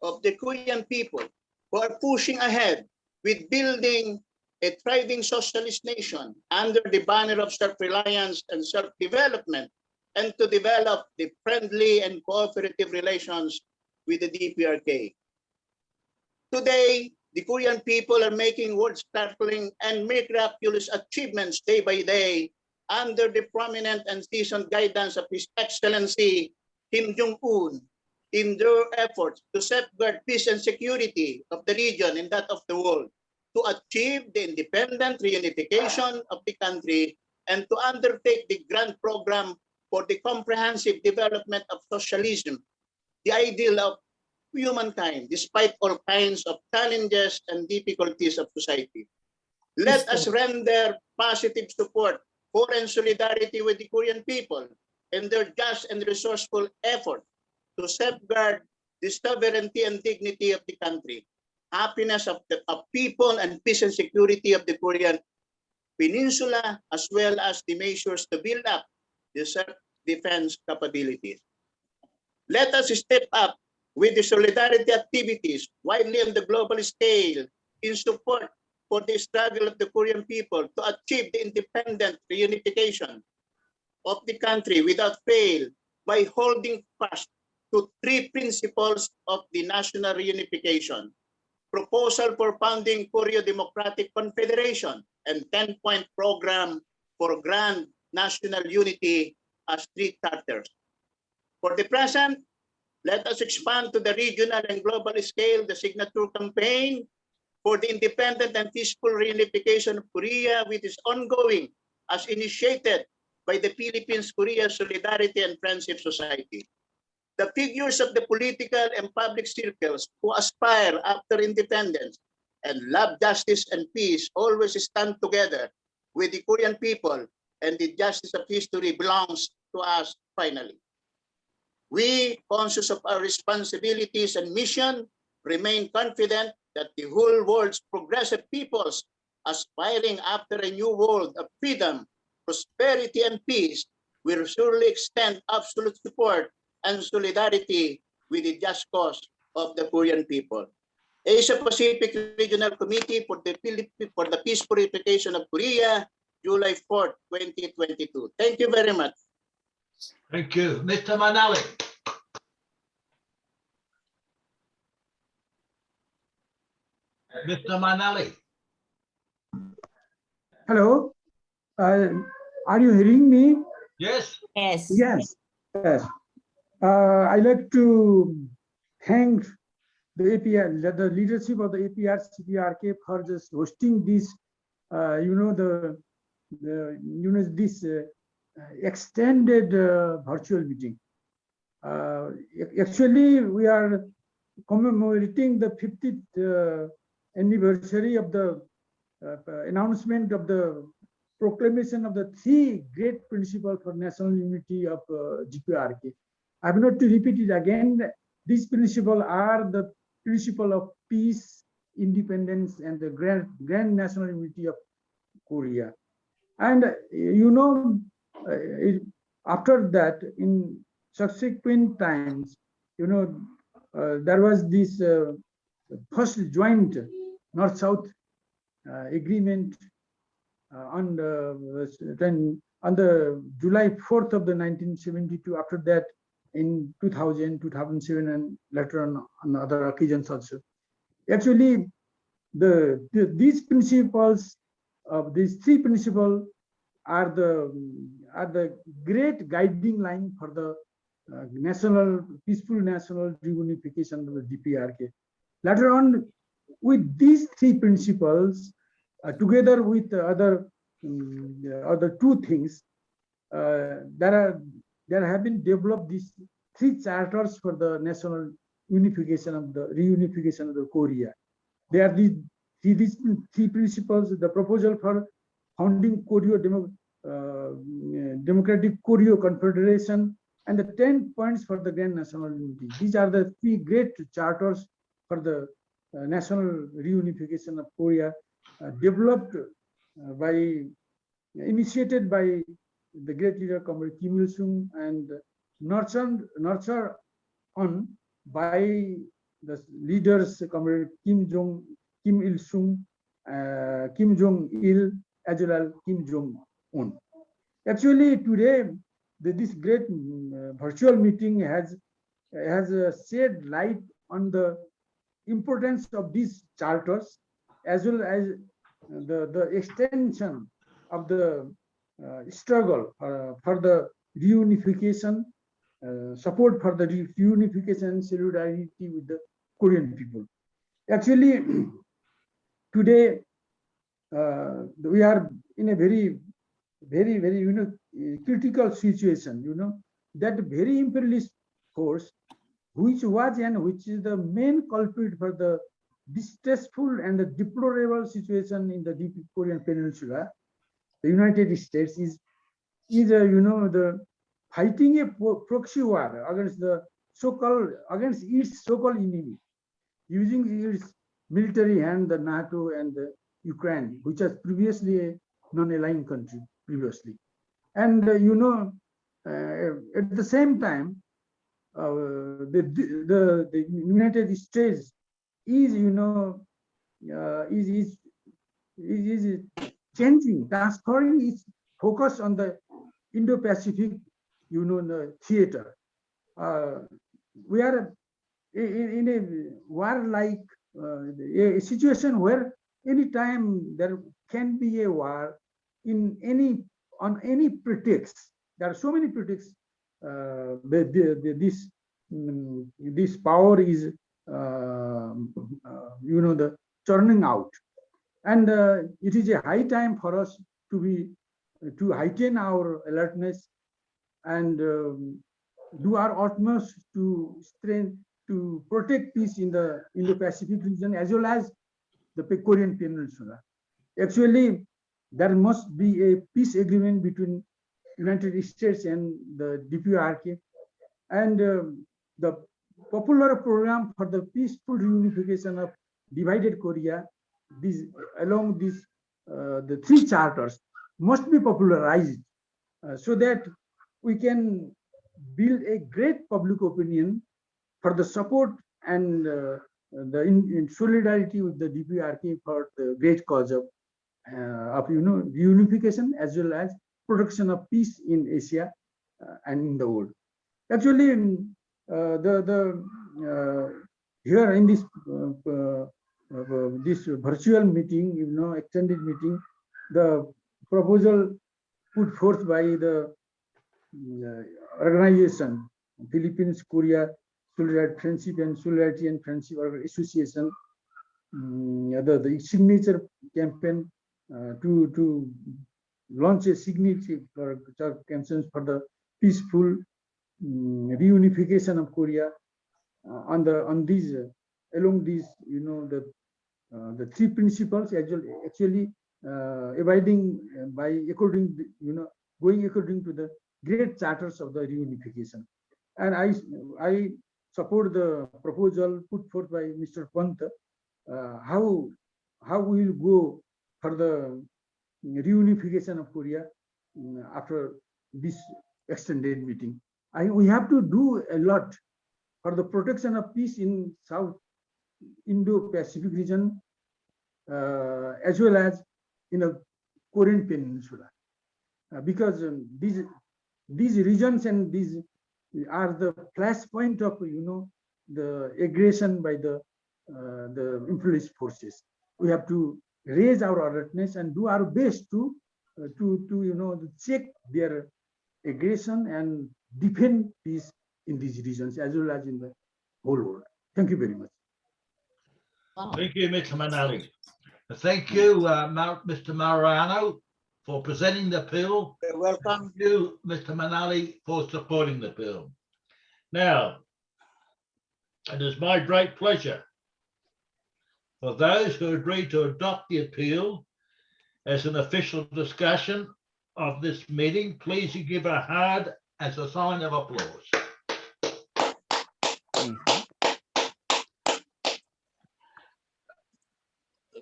of the Korean people who are pushing ahead with building a thriving socialist nation under the banner of self-reliance and self-development, and to develop the friendly and cooperative relations with the DPRK. Today, the Korean people are making world-startling and miraculous achievements day by day under the prominent and seasoned guidance of His Excellency Kim Jong-un in their efforts to safeguard peace and security of the region and that of the world, to achieve the independent reunification of the country, and to undertake the grand program for the comprehensive development of socialism, the ideal of humankind, despite all kinds of challenges and difficulties of society. Let us render positive support for and solidarity with the Korean people in their just and resourceful effort to safeguard the sovereignty and dignity of the country, happiness of people, and peace and security of the Korean Peninsula, as well as the measures to build up the self-defense capabilities. Let us step up with the solidarity activities widely on the global scale in support for the struggle of the Korean people to achieve the independent reunification of the country without fail by holding fast to 3 principles of the national reunification: proposal for founding Korea Democratic Confederation, and 10-point program for grand national unity as 3 charters. For the present, let us expand to the regional and global scale the signature campaign for the independent and peaceful reunification of Korea, which is ongoing as initiated by the Philippines-Korea Solidarity and Friendship Society. The figures of the political and public circles who aspire after independence and love justice and peace always stand together with the Korean people, and the justice of history belongs to us finally. We, conscious of our responsibilities and mission, remain confident that the whole world's progressive peoples aspiring after a new world of freedom, prosperity, and peace will surely extend absolute support and solidarity with the just cause of the Korean people. Asia Pacific Regional Committee for the Peaceful Reunification of Korea, July 4th, 2022. Thank you very much. Thank you. Mr. Manali. Mr. Manali. Hello. Are you hearing me? Yes. Yes. Yes. Yes. I'd like to thank the APR, the leadership of the APRCPRK for just hosting this, this extended virtual meeting. Actually, we are commemorating the 50th anniversary of the announcement of the proclamation of the 3 great principles for national unity of DPRK. I have not to repeat it again. These principles are the principle of peace, independence, and the grand national unity of Korea. And after that, in subsequent times, there was this first joint North-South agreement on the July 4th of the 1972. After that, in 2000, 2007, and later on other occasions also. Actually, these principles of these 3 principles are the great guiding line for the peaceful national reunification of the DPRK. Later on, with these 3 principles, together with other 2 things, there have been developed these 3 charters for the national reunification of the Korea. They are these 3 principles: the proposal for founding Korea Democratic Korea Confederation, and the 10 points for the grand national unity. These are the 3 great charters for the national reunification of Korea, developed initiated by the great leader Comrade Kim Il-sung, and nurtured on by the leaders Comrade Kim Il-sung Kim Jong-il as well as Kim Jong-un. Actually, today, this great virtual meeting has shed light on the importance of these charters, as well as the extension of the struggle for the reunification, support for the reunification, solidarity with the Korean people. Actually, today we are in a very critical situation. That very imperialist force, which was and which is the main culprit for the distressful and the deplorable situation in the deep Korean Peninsula, the United States is the fighting a proxy war against its so-called enemy, using its military hand, the NATO and the Ukraine, which was previously a non-aligned country previously. And at the same time, the United States is changing, transferring its focus on the Indo-Pacific, the theater. We are in a war-like a situation where anytime there can be a war on any pretext. There are so many pretexts. This power is the churning out, and it is a high time for us to heighten our alertness and do our utmost to protect peace in the Indo-Pacific region as well as the Korean Peninsula. Actually, there must be a peace agreement between United States and the DPRK, and the popular program for the peaceful reunification of divided Korea, the three charters must be popularized so that we can build a great public opinion for the support and in solidarity with the DPRK for the great cause of reunification as well as protection of peace in Asia and in the world. Actually, here in this this virtual meeting, extended meeting, the proposal put forth by the organization Philippines Korea Solidarity Friendship and Solidarity and Friendship Association, the signature campaign to launch a signature campaigns for the peaceful reunification of Korea along these the three principles, actually abiding by going according to the great charters of the reunification. And I support the proposal put forth by Mr. Pant, how we will go for the reunification of Korea after this extended meeting. We have to do a lot for the protection of peace in South Indo-Pacific region, as well as in the Korean Peninsula, because these regions and these are the flashpoint of the aggression by the imperialist forces. We have to raise our alertness and do our best to check their aggression and defend peace in these regions as well as in the whole world. Thank you very much. Thank you, Mr. Manali. Thank you, Mr. Mariano, for presenting the bill. You're welcome. Thank you, Mr. Manali, for supporting the bill. Now, it is my great pleasure for those who agree to adopt the appeal as an official discussion of this meeting. Please give a hand as a sign of applause.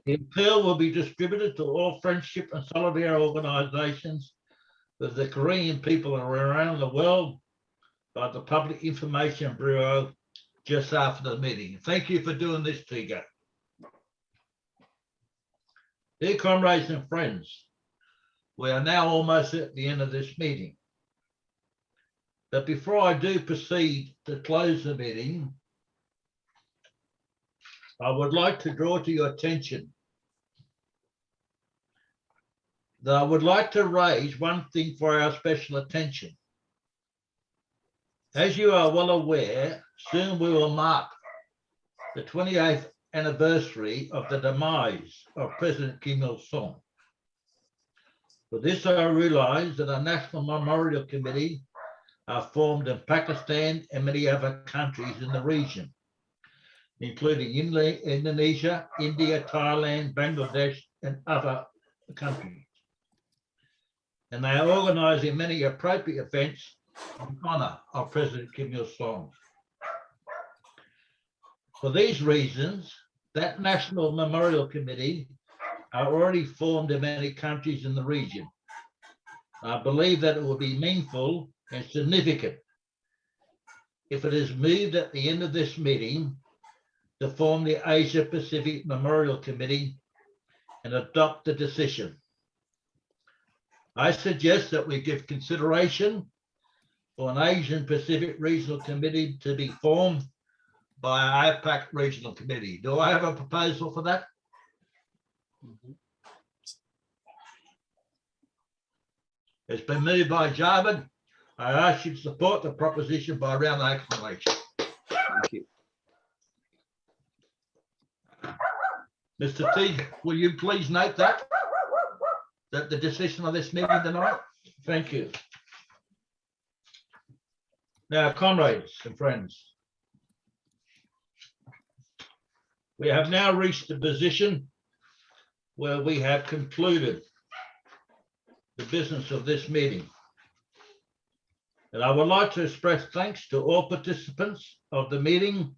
The appeal will be distributed to all friendship and solidarity organizations with the Korean people around the world by the Public Information Bureau just after the meeting. Thank you for doing this, Tiga. Dear comrades and friends, we are now almost at the end of this meeting. But before I do proceed to close the meeting, I would like to draw to your attention that I would like to raise one thing for our special attention. As you are well aware, soon we will mark the 28th anniversary of the demise of President Kim Il-sung. For this, I realize that a National Memorial Committee are formed in Pakistan and many other countries in the region, including Indonesia, India, Thailand, Bangladesh, and other countries. And they are organising many appropriate events in honour of President Kim Il-sung. For these reasons, that National Memorial Committee are already formed in many countries in the region. I believe that it will be meaningful and significant if it is moved at the end of this meeting to form the Asia Pacific Memorial Committee and adopt the decision. I suggest that we give consideration for an Asian Pacific Regional Committee to be formed by APAC Regional Committee. Do I have a proposal for that? It's been moved by Jarman. I ask you to support the proposition by round of acclamation. Thank you. Mr. T, will you please note that the decision of this meeting tonight? Thank you. Now, comrades and friends, we have now reached the position where we have concluded the business of this meeting. And I would like to express thanks to all participants of the meeting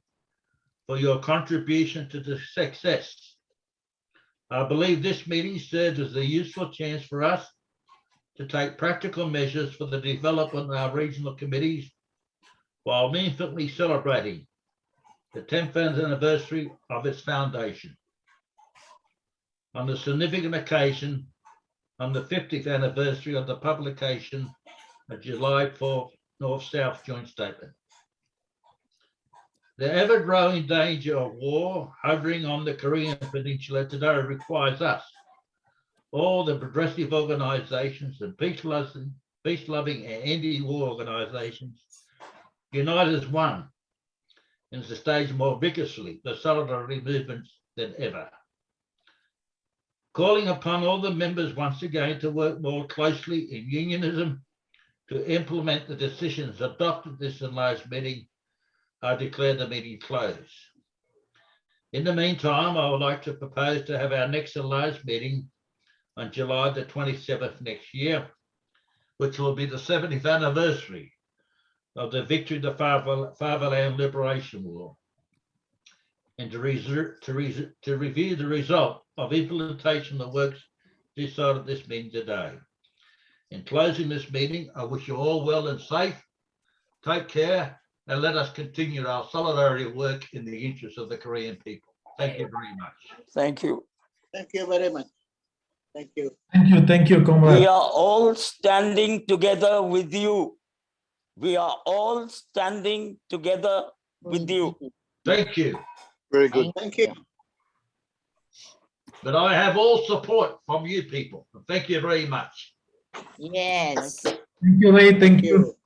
for your contribution to the success. I believe this meeting served as a useful chance for us to take practical measures for the development of our regional committees while meaningfully celebrating the 10th anniversary of its foundation. On the significant occasion on the 50th anniversary of the publication of July 4th North-South Joint Statement. The ever-growing danger of war hovering on the Korean Peninsula today requires us, all the progressive organisations and peace-loving and anti-war organisations, unite as one and to stage more vigorously the solidarity movements than ever. Calling upon all the members once again to work more closely in unionism to implement the decisions adopted at this enlarged meeting, I declare the meeting closed. In the meantime, I would like to propose to have our next enlarged meeting on July the 27th next year, which will be the 70th anniversary of the victory of the Fatherland Liberation War, and to review the result of implementation of the works decided at this meeting today. In closing this meeting, I wish you all well and safe. Take care, and let us continue our solidarity work in the interest of the Korean people. Thank you very much. Thank you. Thank you very much. Thank you. Thank you, comrade. We are all standing together with you. We are all standing together with you. Thank you. Very good. Thank you. But I have all support from you people. Thank you very much. Yes. Thank you, Ray. Thank you.